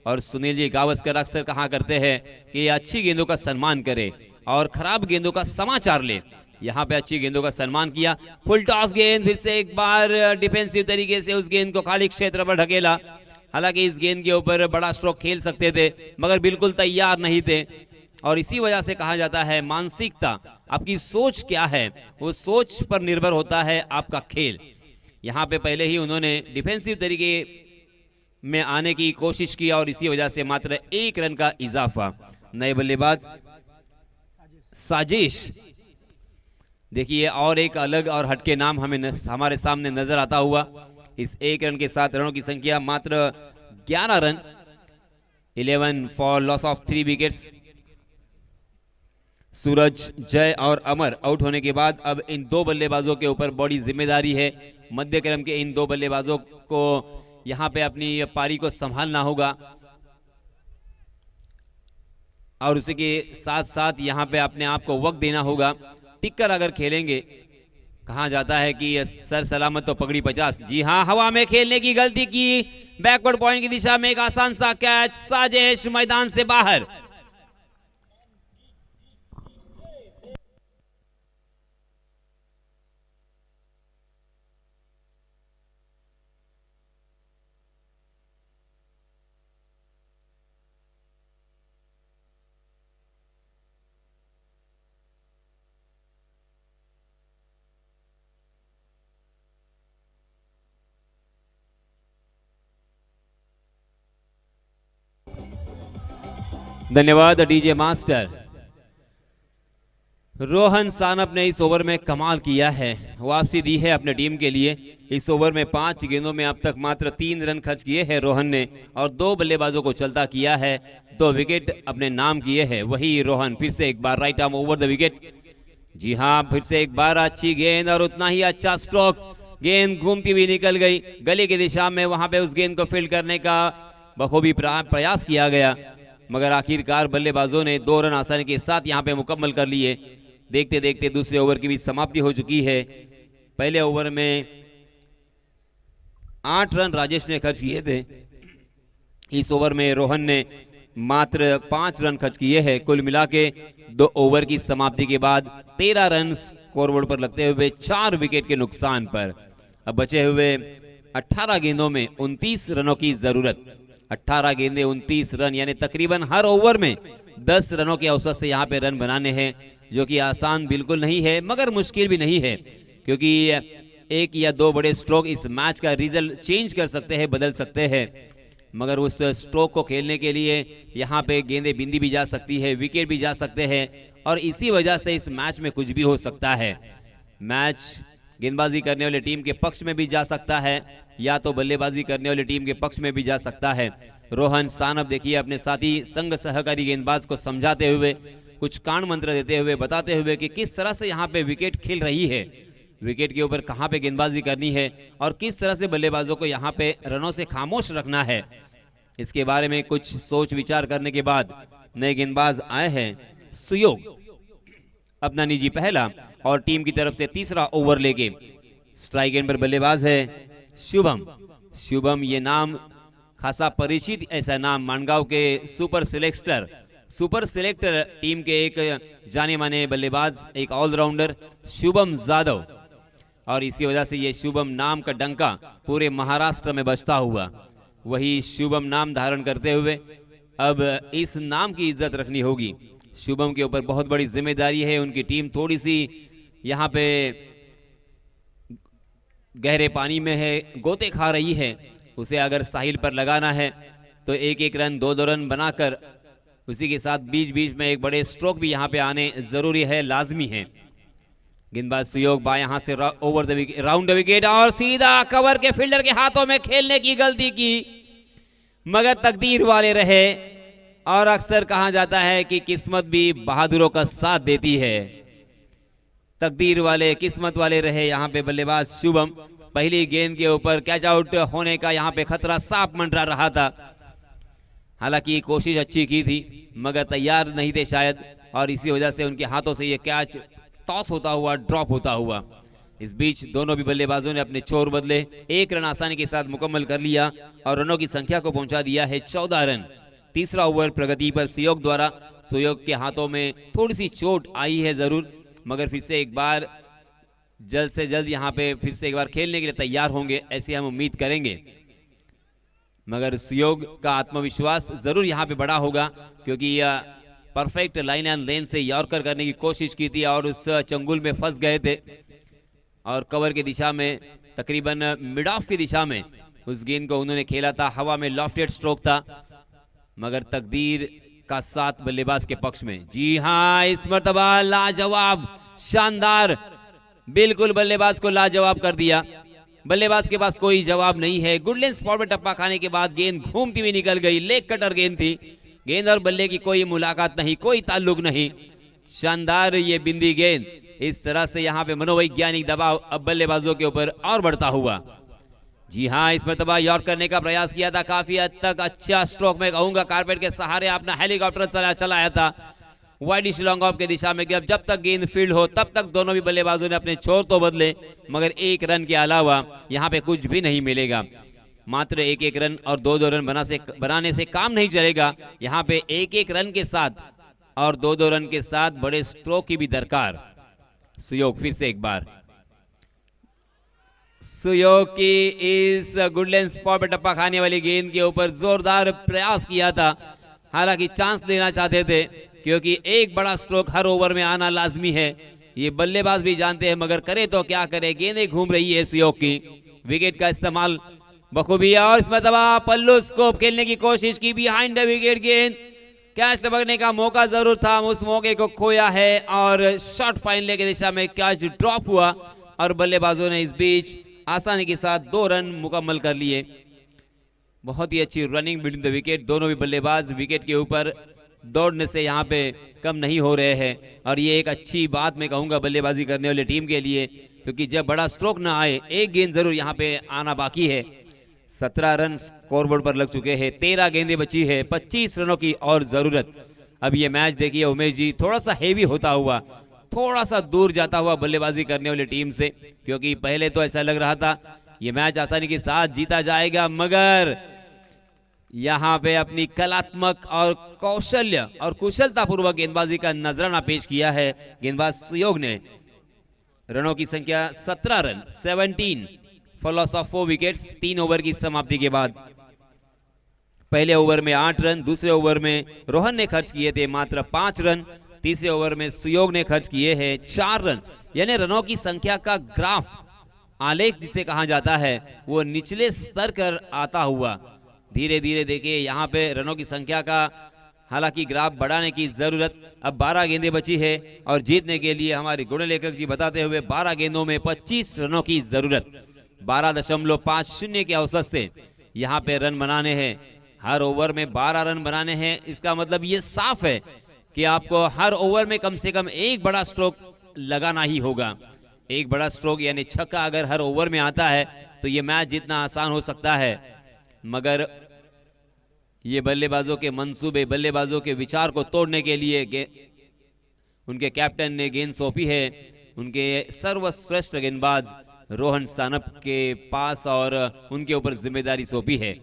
Speaker 5: और सुनील जी गावस्कर अक्सर कहा करते हैं कि अच्छी गेंदों का सम्मान करे और खराब गेंदों का समाचार ले। यहाँ पे अच्छी गेंदों का सम्मान किया, फुल टॉस गेंद, फिर से एक बार डिफेंसिव तरीके से उस गेंद को खाली क्षेत्र पर ढकेला। हालांकि इस गेंद के ऊपर बड़ा स्ट्रोक खेल सकते थे मगर बिल्कुल तैयार नहीं थे, और इसी वजह से कहा जाता है मानसिकता, आपकी सोच क्या है, वो सोच पर निर्भर होता है आपका खेल। यहाँ पे पहले ही उन्होंने डिफेंसिव तरीके में आने की कोशिश की और इसी वजह से मात्र 1 रन का इजाफा। नए बल्लेबाज साजिश, देखिए और एक अलग और हटके नाम हमें हमारे सामने नजर आता हुआ। इस 1 रन के साथ रनों की संख्या मात्र 11 run, 11 for loss of 3 wickets. Suraj, Jay और अमर आउट होने के बाद अब इन 2 बल्लेबाजों के ऊपर बड़ी जिम्मेदारी है। मध्य क्रम के इन 2 बल्लेबाजों को यहां पे अपनी पारी को संभालना होगा और उसी के साथ साथ यहां पे अपने आप को वक्त देना होगा। टिककर अगर खेलेंगे, कहा जाता है कि सर सलामत तो पगड़ी 50। जी हां, हवा में खेलने की गलती की, बैकवर्ड पॉइंट की दिशा में एक आसान सा कैच, साजिश मैदान से बाहर। धन्यवाद डीजे मास्टर। रोहन सानप ने इस ओवर में कमाल किया है, वापसी दी है अपने टीम के लिए। इस ओवर में 5 गेंदों में अब तक मात्र 3 रन खर्च किए हैं रोहन ने और 2 बल्लेबाजों को चलता किया है, 2 विकेट अपने नाम किए हैं। वही रोहन फिर से एक बार right arm over the wicket. जी हाँ, फिर से एक बार अच्छी गेंद और उतना ही अच्छा स्ट्रोक। गेंद घूमती हुई निकल गई गली की दिशा में, वहां पे उस गेंद को फील्ड करने का बखूबी प्रयास किया गया, मगर आखिरकार बल्लेबाजों ने 2 रन आसानी के साथ यहां पे मुकम्मल कर लिए। देखते देखते दूसरे ओवर की भी समाप्ति हो चुकी है। पहले ओवर में 8 रन राजेश ने खर्च किए थे, इस ओवर में रोहन ने मात्र 5 रन खर्च किए हैं। कुल मिला के 2 ओवर की समाप्ति के बाद 13 रन स्कोरबोर्ड पर लगते हुए 4 विकेट के नुकसान पर अब बचे हुए 18 गेंदों में 29 रनों की जरूरत। 18 गेंदें 29 रन, यानी तकरीबन हर ओवर में 10 रनों के औसत से यहाँ पे रन बनाने हैं, जो कि आसान बिल्कुल नहीं है मगर मुश्किल भी नहीं है, क्योंकि 1 या 2 बड़े स्ट्रोक इस मैच का रिजल्ट चेंज कर सकते हैं, बदल सकते हैं। मगर उस स्ट्रोक को खेलने के लिए यहाँ पे गेंदें बिंदी भी जा सकती है, विकेट भी जा सकते हैं और इसी वजह से इस मैच में कुछ भी हो सकता है। मैच गेंदबाजी करने वाली टीम के पक्ष में भी जा सकता है या तो बल्लेबाजी करने वाली टीम के पक्ष में भी जा सकता है। रोहन सानप देखिए अपने साथी संघ सहकारी गेंदबाज को समझाते हुए, कुछ कान मंत्र देते हुए, बताते हुए कि किस तरह से यहाँ पे विकेट खेल रही है, विकेट के ऊपर कहाँ पे गेंदबाजी करनी है और किस तरह से बल्लेबाजों को यहाँ पे रनों से खामोश रखना है। इसके बारे में कुछ सोच विचार करने के बाद नए गेंदबाज आए हैं। सुयोग अपना निजी पहला और टीम की तरफ से तीसरा ओवर लेके स्ट्राइक एंड पर बल्लेबाज है शुभम। शुभम ये नाम खासा परिचित ऐसा नाम, मानगांव के सुपर सिलेक्टर टीम के एक जाने माने बल्लेबाज, एक ऑलराउंडर शुभम जाधव, और इसी वजह से ये शुभम नाम का डंका पूरे महाराष्ट्र में बजता हुआ। वही शुभम नाम धारण करते हुए अब इस नाम की इज्जत रखनी होगी। शुभम के ऊपर बहुत बड़ी जिम्मेदारी है। उनकी टीम थोड़ी सी यहाँ पे गहरे पानी में है, गोते खा रही है। उसे अगर साहिल पर लगाना है तो 1-1 रन 2-2 रन बनाकर उसी के साथ बीच बीच में एक बड़े स्ट्रोक भी यहाँ पे आने जरूरी है, लाजमी है। गेंदबाज सुयोग बाएं हाथ से over the wicket, round the wicket और सीधा कवर के फील्डर के हाथों में खेलने की गलती की, मगर तकदीर वाले रहे। और अक्सर कहा जाता है कि किस्मत भी बहादुरों का साथ देती है। तकदीर वाले, किस्मत वाले रहे यहाँ पे बल्लेबाज शुभम। पहली गेंद के ऊपर कैच आउट होने का यहाँ पे खतरा साफ मंडरा रहा था। हालांकि कोशिश अच्छी की थी मगर तैयार नहीं थे शायद, और इसी वजह से उनके हाथों से ये कैच टॉस होता हुआ, ड्रॉप होता हुआ। इस बीच दोनों भी बल्लेबाजों ने अपने छोर बदले, 1 रन आसानी के साथ मुकम्मल कर लिया और रनों की संख्या को पहुंचा दिया है 14 रन। तीसरा ओवर प्रगति पर सुयोग द्वारा। सुयोग के हाथों में थोड़ी सी चोट आई है जरूर, मगर फिर से एक बार जल्द से जल्द यहाँ पे फिर से एक बार खेलने के लिए तैयार होंगे, ऐसी हम उम्मीद करेंगे। मगर सुयोग का आत्मविश्वास जरूर यहाँ पे बड़ा होगा, क्योंकि परफेक्ट लाइन एंड लेन से यॉर्कर करने की कोशिश की थी और उस चंगुल में फंस गए थे और कवर की दिशा में, तकरीबन मिड ऑफ की दिशा में उस गेंद को उन्होंने खेला था। हवा में लॉफ्टेड स्ट्रोक था, मगर तकदीर का साथ बल्लेबाज के पक्ष में। जी हाँ, इस मर्तबा लाजवाब, शानदार, बिल्कुल बल्लेबाज को लाजवाब कर दिया। बल्लेबाज के पास कोई जवाब नहीं है। गुड लेंथ स्पॉट में टप्पा खाने के बाद गेंद घूमती हुई निकल गई। लेग कटर गेंद थी, गेंद और बल्ले की कोई मुलाकात नहीं, कोई ताल्लुक नहीं। शानदार ये बिंदी गेंद। इस तरह से यहाँ पे मनोवैज्ञानिक दबाव अब बल्लेबाजों के ऊपर और बढ़ता हुआ। जी हाँ, इस मर्तबा यॉर्क करने का प्रयास किया था, काफी हद तक अच्छा स्ट्रोक में कहूंगा, कारपेट के सहारे अपना हेलीकॉप्टर चलाया था वाइडिश लॉन्ग ऑफ की दिशा में। जब तक गेंद फील्ड हो तब तक दोनों भी बल्लेबाजों ने अपने छोर तो बदले, मगर 1 रन के अलावा यहाँ पे कुछ भी नहीं मिलेगा। मात्र 1-1 रन और 2-2 रन बनाने से काम नहीं चलेगा। यहाँ पे 1-1 रन के साथ और 2-2 रन के साथ बड़े स्ट्रोक की भी दरकार। सुयोग फिर से एक बार, सुयोग की इस गुडलैंड स्पॉट पर टप्पा खाने वाली गेंद के ऊपर जोरदार प्रयास किया था। हालांकि चांस लेना चाहते थे, क्योंकि एक बड़ा स्ट्रोक हर ओवर में आना लाजमी है, ये बल्लेबाज भी जानते हैं, मगर करे तो क्या करे, गेंदें घूम रही है सुयोग की। विकेट का इस्तेमाल बखूबी, और इसमें दबा पल्लू स्कोप खेलने की कोशिश की, बिहाइंड द विकेट गेंद कैच टपकने का मौका जरूर था, उस मौके को खोया है और शॉट फाइनल की दिशा में कैच ड्रॉप हुआ और बल्लेबाजों ने इस बीच आसानी के साथ 2 रन मुकम्मल कर लिए। बहुत ही अच्छी रनिंग बिटवीन द विकेट, दोनों भी बल्लेबाज विकेट के ऊपर दौड़ने से यहाँ पे कम नहीं हो रहे हैं और ये एक अच्छी बात मैं कहूँगा बल्लेबाजी करने वाले टीम के लिए, क्योंकि जब बड़ा स्ट्रोक ना आए, एक गेंद जरूर यहाँ पे आना बाकी है। 17 रन स्कोरबोर्ड पर लग चुके हैं, 13 गेंदें बची है, 25 रनों की और जरूरत। अब ये मैच देखिए उमेश जी, थोड़ा सा हेवी होता हुआ, थोड़ा सा दूर जाता हुआ बल्लेबाजी करने वाली टीम से, क्योंकि पहले तो ऐसा लग रहा था ये मैच आसानी के साथ जीता जाएगा, मगर यहाँ पे अपनी कलात्मक और कौशल्य और कुशलता पूर्वक गेंदबाजी का नजराना पेश किया है गेंदबाज सुयोग ने। रनों की संख्या 17 run, 17 for loss of 4 wickets 3 over की समाप्ति के बाद। पहले ओवर में 8 रन, दूसरे ओवर में रोहन ने खर्च किए थे मात्र 5 रन, तीसरे ओवर में सुयोग ने खर्च किए हैं 4 रन। यानी रनों की संख्या का ग्राफ, आलेख जिसे कहा जाता है, वो निचले स्तर कर आता हुआ धीरे धीरे देखिए यहाँ पे रनों की संख्या का हालांकि ग्राफ बढ़ाने की जरूरत। अब 12 गेंदें बची है और जीतने के लिए हमारे गुण लेखक जी बताते हुए 12 गेंदों में 25 रनों की जरूरत। 12.50 के औसत से यहाँ पे रन बनाने हैं, हर ओवर में 12 रन बनाने हैं। इसका मतलब ये साफ है कि आपको हर ओवर में कम से कम एक बड़ा स्ट्रोक लगाना ही होगा। एक बड़ा स्ट्रोक यानी छक्का अगर हर ओवर में आता है तो ये मैच जीतना आसान हो सकता है, मगर ये बल्लेबाजों के मंसूबे, बल्लेबाजों के विचार को तोड़ने के लिए उनके कैप्टन ने गेंद सौंपी है उनके सर्वश्रेष्ठ गेंदबाज रोहन सानप के पास और उनके ऊपर जिम्मेदारी सौंपी है।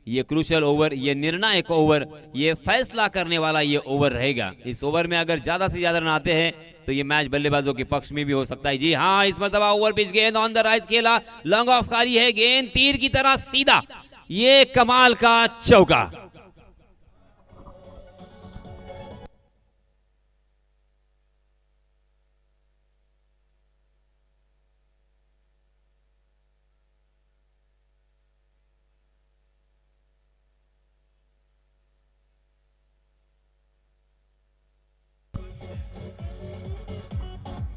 Speaker 5: ये क्रूशल ओवर, ये निर्णायक ओवर, ये फैसला करने वाला ये ओवर रहेगा। इस ओवर में अगर ज्यादा से ज्यादा रन आते हैं तो ये मैच बल्लेबाजों के पक्ष में भी हो सकता है। जी हाँ, इस मरतबा ओवर पिच गेंद ऑन द राइज खेला, लॉन्ग ऑफ कारी है, गेंद तीर की तरह सीधा, ये कमाल का चौका।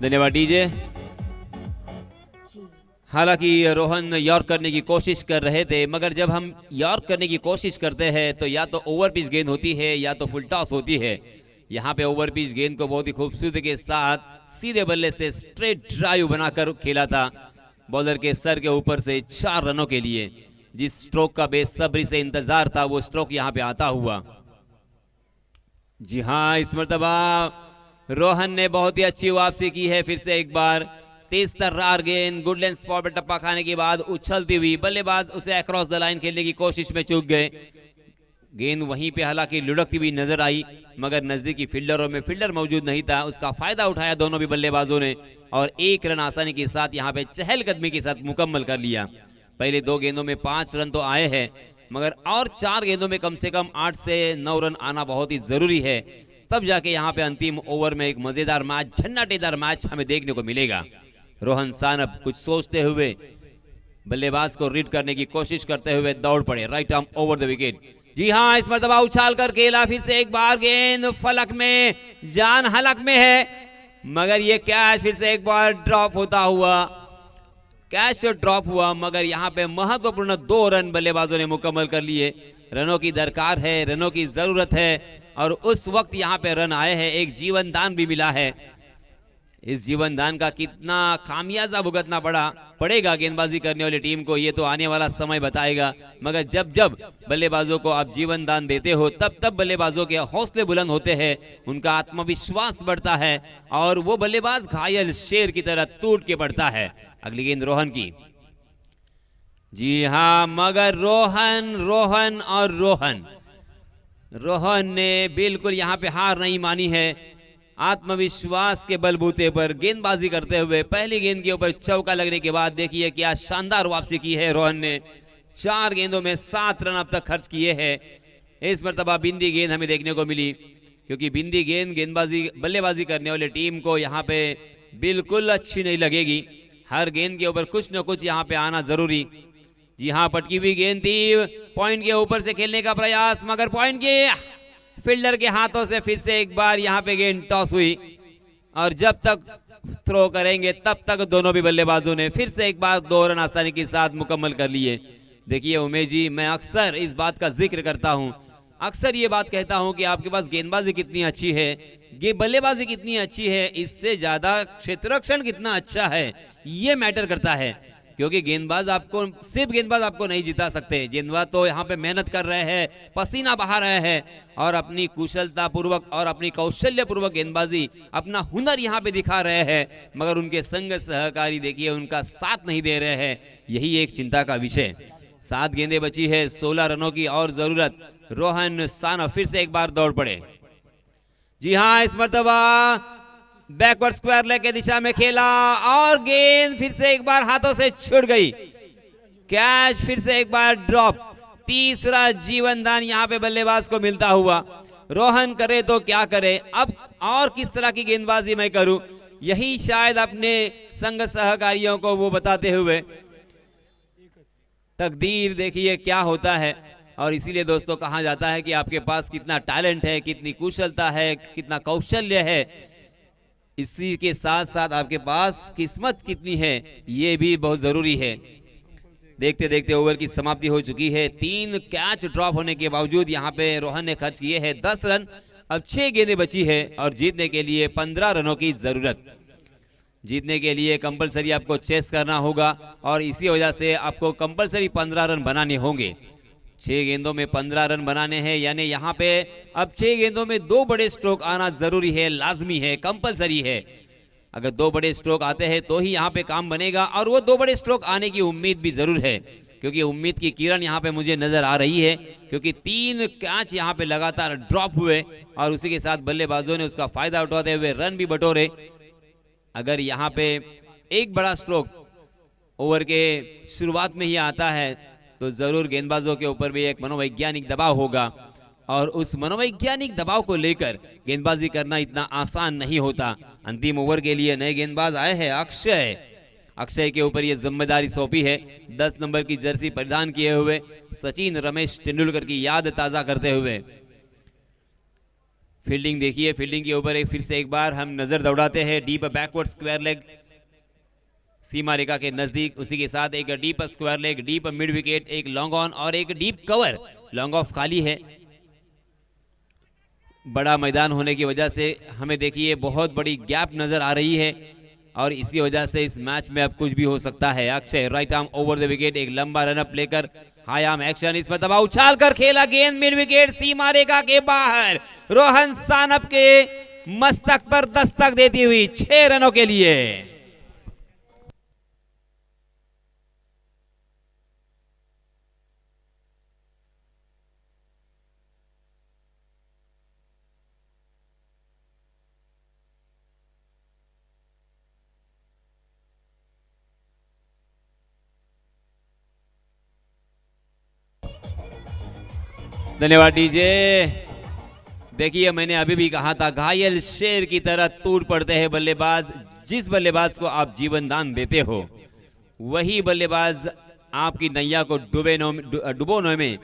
Speaker 5: धन्यवाद डीजे। हालांकि रोहन यॉर्क करने की कोशिश कर रहे थे, मगर जब हम यॉर्क करने की कोशिश करते हैं तो या तो ओवर पिच गेंद होती है या तो फुल टॉस होती है। यहाँ पे ओवर पिच गेंद को बहुत ही खूबसूरती के साथ सीधे बल्ले से स्ट्रेट ड्राइव बनाकर खेला था बॉलर के सर के ऊपर से 4 रनों के लिए। जिस स्ट्रोक का बेसब्री से इंतजार था वो स्ट्रोक यहाँ पे आता हुआ। जी हाँ, इस मरतबा रोहन ने बहुत ही अच्छी वापसी की है। फिर से एक बार तेज तर्रार गेंद गुड लेंथ स्पॉट पर टप्पा खाने के बाद उछलती हुई बल्लेबाज उसे अक्रॉस द लाइन खेलने की कोशिश में चूक गए। गेंद वहीं पे हालांकि लुढ़कती हुई नजर आई, मगर नजदीकी फील्डरों में फील्डर मौजूद नहीं था। उसका फायदा उठाया दोनों भी बल्लेबाजों ने और 1 रन आसानी के साथ यहाँ पे चहलकदमी के साथ मुकम्मल कर लिया। पहले 2 गेंदों में 5 रन तो आए हैं, मगर और 4 गेंदों में कम से कम 8 से 9 रन आना बहुत ही जरूरी है, तब जाके यहाँ पे अंतिम ओवर में एक मजेदार मैच, झन्नाटेदार मैच हमें देखने को मिलेगा। रोहन सानप कुछ सोचते हुए बल्लेबाज को रीड करने की कोशिश करते हुए दौड़ पड़े, right arm over the wicket. जी हाँ, इस मरतबा उछाल कर खेला, फिर से एक बार गेंद फलक में, जान हलक में है, मगर ये कैच फिर से एक बार ड्रॉप होता हुआ, कैच ड्रॉप हुआ, मगर यहाँ पे महत्वपूर्ण 2 रन बल्लेबाजों ने मुकम्मल कर लिए। रनों की दरकार है, रनों की जरूरत है और उस वक्त यहाँ पे रन आए हैं। एक जीवन दान भी मिला है। इस जीवन दान का कितना खामियाजा भुगतना पड़ेगा गेंदबाजी करने वाली टीम को, ये तो आने वाला समय बताएगा। मगर जब जब बल्लेबाजों को आप जीवन दान देते हो तब तब बल्लेबाजों के हौसले बुलंद होते हैं, उनका आत्मविश्वास बढ़ता है और वो बल्लेबाज घायल शेर की तरह टूट के पड़ता है। अगली गेंद रोहन की। जी हाँ, मगर रोहन ने बिल्कुल यहाँ पे हार नहीं मानी है। आत्मविश्वास के बलबूते पर गेंदबाजी करते हुए पहली गेंद के ऊपर चौका लगने के बाद देखिए क्या शानदार वापसी की है रोहन ने। 4 गेंदों में 7 रन अब तक खर्च किए हैं। इस मरतबा बिंदी गेंद हमें देखने को मिली, क्योंकि बिंदी गेंद बल्लेबाजी करने वाली टीम को यहाँ पे बिल्कुल अच्छी नहीं लगेगी। हर गेंद के ऊपर कुछ न कुछ यहाँ पे आना जरूरी। जी हाँ, पटकी हुई गेंद थी, पॉइंट के ऊपर से खेलने का प्रयास, मगर पॉइंट के फील्डर के हाथों से फिर से एक बार यहाँ पे गेंद टॉस हुई और जब तक थ्रो करेंगे तब तक दोनों भी बल्लेबाजों ने फिर से एक बार 2 रन आसानी के साथ मुकम्मल कर लिए। देखिए उमेश जी, मैं अक्सर इस बात का जिक्र करता हूं, अक्सर ये बात कहता हूं कि आपके पास गेंदबाजी कितनी अच्छी है, ये बल्लेबाजी कितनी अच्छी है, इससे ज्यादा क्षेत्ररक्षण कितना अच्छा है ये मैटर करता है। क्योंकि गेंदबाज आपको, सिर्फ गेंदबाज आपको नहीं जिता सकते, गेंदबाज तो यहाँ पे मेहनत कर रहे हैं, पसीना बहा रहे हैं और अपनी कुशलता पूर्वक और अपनी कौशल्य पूर्वक गेंदबाजी, अपना हुनर यहाँ पे दिखा रहे हैं, मगर उनके संग सहकारी देखिए उनका साथ नहीं दे रहे हैं। यही एक चिंता का विषय। 7 गेंदें बची है, 16 रनों की और जरूरत। रोहन साना फिर से एक बार दौड़ पड़े। जी हाँ, इस मर्तबा बैकवर्ड स्क्वायर लेग के दिशा में खेला और गेंद फिर से एक बार हाथों से छूट गई। कैच फिर से एक बार ड्रॉप। तीसरा जीवन दान यहाँ पे बल्लेबाज को मिलता हुआ। रोहन करे तो क्या करे, अब और किस तरह की गेंदबाजी मैं करूं, यही शायद अपने संग सहकारियों को वो बताते हुए तकदीर देखिए क्या होता है। और इसीलिए दोस्तों कहा जाता है कि आपके पास कितना टैलेंट है, कितनी कुशलता है, कितना कौशल्य है, इसी के साथ साथ आपके पास किस्मत कितनी है ये भी बहुत जरूरी है। देखते देखते ओवर की समाप्ति हो चुकी है। 3 कैच ड्रॉप होने के बावजूद यहाँ पे रोहन ने खर्च किए हैं 10 रन। अब 6 गेंदें बची है और जीतने के लिए 15 रनों की जरूरत। जीतने के लिए कंपलसरी आपको चेस करना होगा और इसी वजह से आपको कंपलसरी 15 रन बनाने होंगे। 6 गेंदों में 15 रन बनाने हैं, यानी यहाँ पे अब 6 गेंदों में 2 बड़े स्ट्रोक आना जरूरी है, लाजमी है, कंपलसरी है। अगर 2 बड़े स्ट्रोक आते हैं तो ही यहाँ पे काम बनेगा और वो 2 बड़े स्ट्रोक आने की उम्मीद भी जरूर है, क्योंकि उम्मीद की किरण यहाँ पे मुझे नजर आ रही है, क्योंकि 3 कैच यहाँ पे लगातार ड्रॉप हुए और उसी के साथ बल्लेबाजों ने उसका फायदा उठाते हुए रन भी बटोरे। अगर यहाँ पे एक बड़ा स्ट्रोक ओवर के शुरुआत में ही आता है तो जरूर गेंदबाजों के ऊपर भी एक मनोवैज्ञानिक दबाव होगा और उस मनोवैज्ञानिक दबाव को लेकर गेंदबाजी करना इतना आसान नहीं होता। अंतिम ओवर के लिए नए गेंदबाज आए हैं अक्षय। अक्षय के ऊपर ये जिम्मेदारी सौंपी है 10 नंबर की जर्सी परिधान किए हुए, सचिन रमेश तेंदुलकर की याद ताजा करते हुए। फील्डिंग देखिए, फील्डिंग के ऊपर फिर से एक बार हम नजर दौड़ाते हैं। डीप बैकवर्ड स्क्वायर लेग सीमा रेखा के नजदीक, उसी के साथ एक deep square leg, deep mid wicket, एक लॉन्ग ऑन और एक डीप कवर। लॉन्ग ऑफ खाली है। बड़ा मैदान होने की वजह से हमें देखिए बहुत बड़ी गैप नजर आ रही है और इसी वजह से इस मैच में अब कुछ भी हो सकता है। Akshay right arm over the wicket, एक लंबा रनअप लेकर हाई आर्म एक्शन, इस पर दबाव उछाल कर खेला, गेंद मिड विकेट सीमा रेखा के बाहर। रोहन सानप के मस्तक पर दस्तक देती हुई 6 रनों के लिए। धन्यवाद डीजे। देखिए मैंने अभी भी कहा था घायल शेर की तरह टूट पड़ते हैं बल्लेबाज। जिस बल्लेबाज को आप जीवन दान देते हो वही बल्लेबाज आपकी नैया को डुबोने में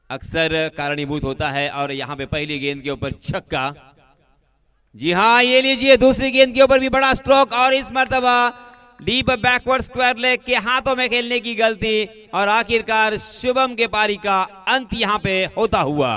Speaker 5: अक्सर कारणीभूत होता है। और यहां पे पहली गेंद के ऊपर छक्का। जी हां, ये लीजिए दूसरी गेंद के ऊपर भी बड़ा स्ट्रोक और इस मर्तबा डीप बैकवर्ड स्क्वायर लेग के हाथों में खेलने की गलती और आखिरकार शुभम के पारी का अंत यहां पे होता हुआ।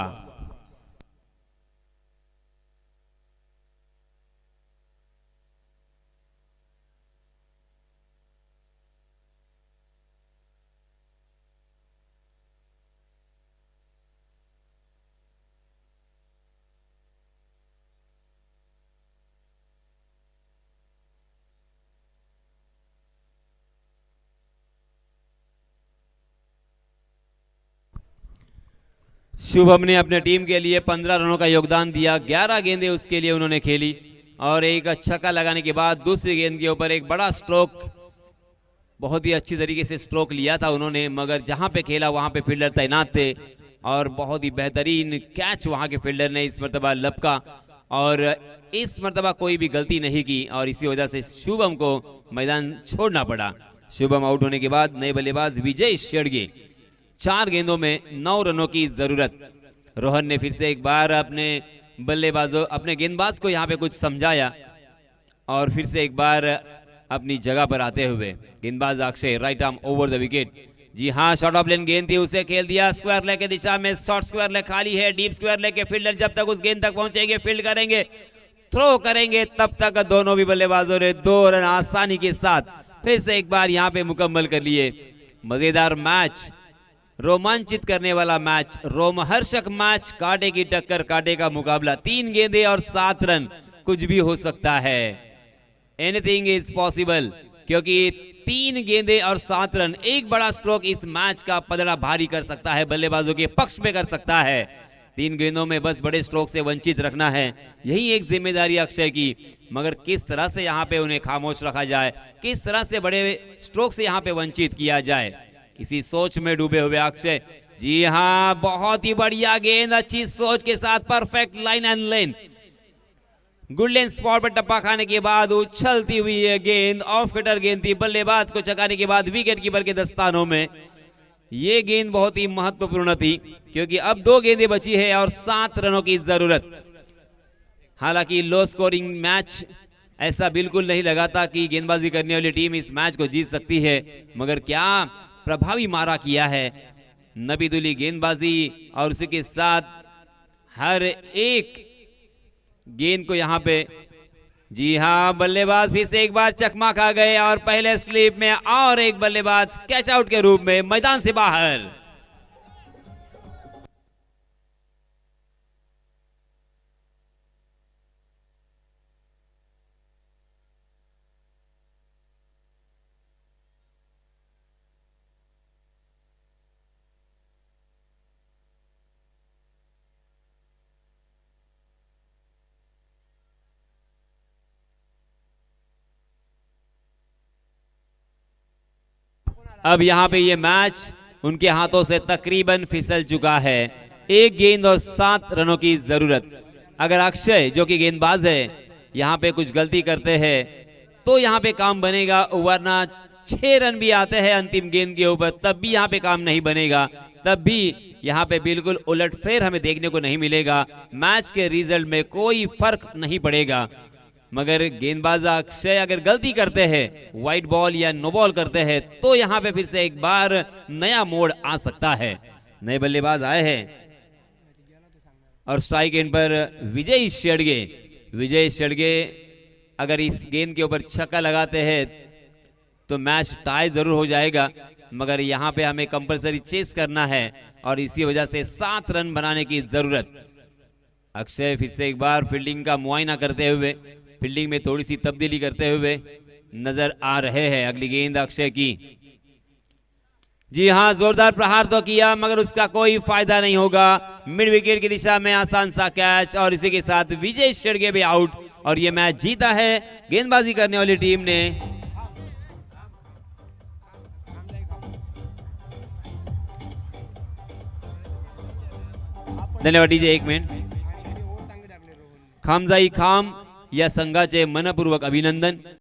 Speaker 5: शुभम ने अपने टीम के लिए 15 रनों का योगदान दिया। 11 गेंदें उसके लिए उन्होंने खेली और एक छक्का लगाने के बाद दूसरी गेंद के ऊपर एक बड़ा स्ट्रोक, बहुत ही अच्छी तरीके से स्ट्रोक लिया था उन्होंने, मगर जहां पे खेला वहां पे फील्डर तैनात थे और बहुत ही बेहतरीन कैच वहां के फील्डर ने इस मरतबा लपका और इस मरतबा कोई भी गलती नहीं की और इसी वजह से शुभम को मैदान छोड़ना पड़ा। शुभम आउट होने के बाद नए बल्लेबाज विजय शेड़गे। 4 गेंदों में 9 रनों की जरूरत। रोहन ने फिर से एक बार अपने बल्लेबाजों अपने गेंदबाज को यहाँ पे कुछ समझाया और फिर से एक बार अपनी जगह पर आते हुए गेंदबाज Akshay right arm over the wicket. जी हाँ, शॉर्ट ऑफ लेन गेंद थी, उसे खेल दिया स्क्वायर लेग की दिशा में। शॉर्ट स्क्वायर लेग खाली है, डीप स्क्वायर लेग के फील्डर जब तक उस गेंद तक पहुंचेंगे, फील्ड करेंगे, थ्रो करेंगे, तब तक दोनों भी बल्लेबाजों ने 2 रन आसानी के साथ फिर से एक बार यहाँ पे मुकम्मल कर लिए। मजेदार मैच, रोमांचित करने वाला मैच, रोमहर्षक मैच, कांटे की टक्कर, कांटे का मुकाबला, 3 गेंदें और 7 रन, कुछ भी हो सकता है। एनीथिंग इज पॉसिबल, क्योंकि 3 गेंदें और 7 रन, एक बड़ा स्ट्रोक इस मैच का पलड़ा भारी कर सकता है, बल्लेबाजों के पक्ष में कर सकता है। 3 गेंदों में बस बड़े स्ट्रोक से वंचित रखना है, यही एक जिम्मेदारी अक्षय की। मगर किस तरह से यहाँ पे उन्हें खामोश रखा जाए, किस तरह से बड़े स्ट्रोक से यहाँ पे वंचित किया जाए, इसी सोच में डूबे हुए अक्षय। जी हाँ, बहुत ही बढ़िया गेंद, अच्छी सोच के साथ, परफेक्ट लाइन एंड लेन, गुड लेन स्पॉट पर टप्पा खाने के बाद उछलती हुई ये गेंद ऑफ कटर गेंद थी, बल्लेबाज को चकाने के बाद विकेट कीपर के दस्तानों में। ये गेंद बहुत ही महत्वपूर्ण थी, क्योंकि अब 2 गेंदें बची है और 7 रनों की जरूरत। हालांकि लो स्कोरिंग मैच, ऐसा बिल्कुल नहीं लगा था कि गेंदबाजी करने वाली टीम इस मैच को जीत सकती है, मगर क्या प्रभावी मारा किया है नबीदुली गेंदबाजी, और उसी के साथ हर एक गेंद को यहाँ पे, जी हाँ, बल्लेबाज फिर से एक बार चकमा खा गए और पहले स्लिप में और एक बल्लेबाज कैच आउट के रूप में मैदान से बाहर। अब यहाँ पे ये मैच उनके हाथों से तकरीबन फिसल चुका है, 1 गेंद और 7 रनों की जरूरत। अगर अक्षय जो कि गेंदबाज है यहाँ पे कुछ गलती करते हैं तो यहाँ पे काम बनेगा, वरना 6 रन भी आते हैं अंतिम गेंद के ऊपर तब भी यहाँ पे काम नहीं बनेगा, तब भी यहाँ पे बिल्कुल उलटफेर हमें देखने को नहीं मिलेगा, मैच के रिजल्ट में कोई फर्क नहीं पड़ेगा। मगर गेंदबाज अक्षय अगर गलती करते हैं, व्हाइट बॉल या नो बॉल करते हैं, तो यहाँ पे फिर से एक बार नया मोड़ आ सकता है। नए बल्लेबाज आए हैं और स्ट्राइक एंड पर विजय शेड़गे। विजय शेड़गे अगर इस गेंद के ऊपर छक्का लगाते हैं तो मैच टाई जरूर हो जाएगा, मगर यहाँ पे हमें कंपलसरी चेस करना है और इसी वजह से 7 रन बनाने की जरूरत। अक्षय फिर से एक बार फील्डिंग का मुआयना करते हुए, फील्डिंग में थोड़ी सी तब्दीली करते हुए नजर आ रहे हैं। अगली गेंद अक्षय की, जी हां, जोरदार प्रहार तो किया मगर उसका कोई फायदा नहीं होगा। मिड विकेट की दिशा में आसान सा कैच और इसी के साथ विजय शेड़गे भी आउट और ये मैच जीता है गेंदबाजी करने वाली टीम ने। धन्यवाद डीजे, 1 मिनिट। खामजाई खाम या संघाचे मनपूर्वक अभिनंदन।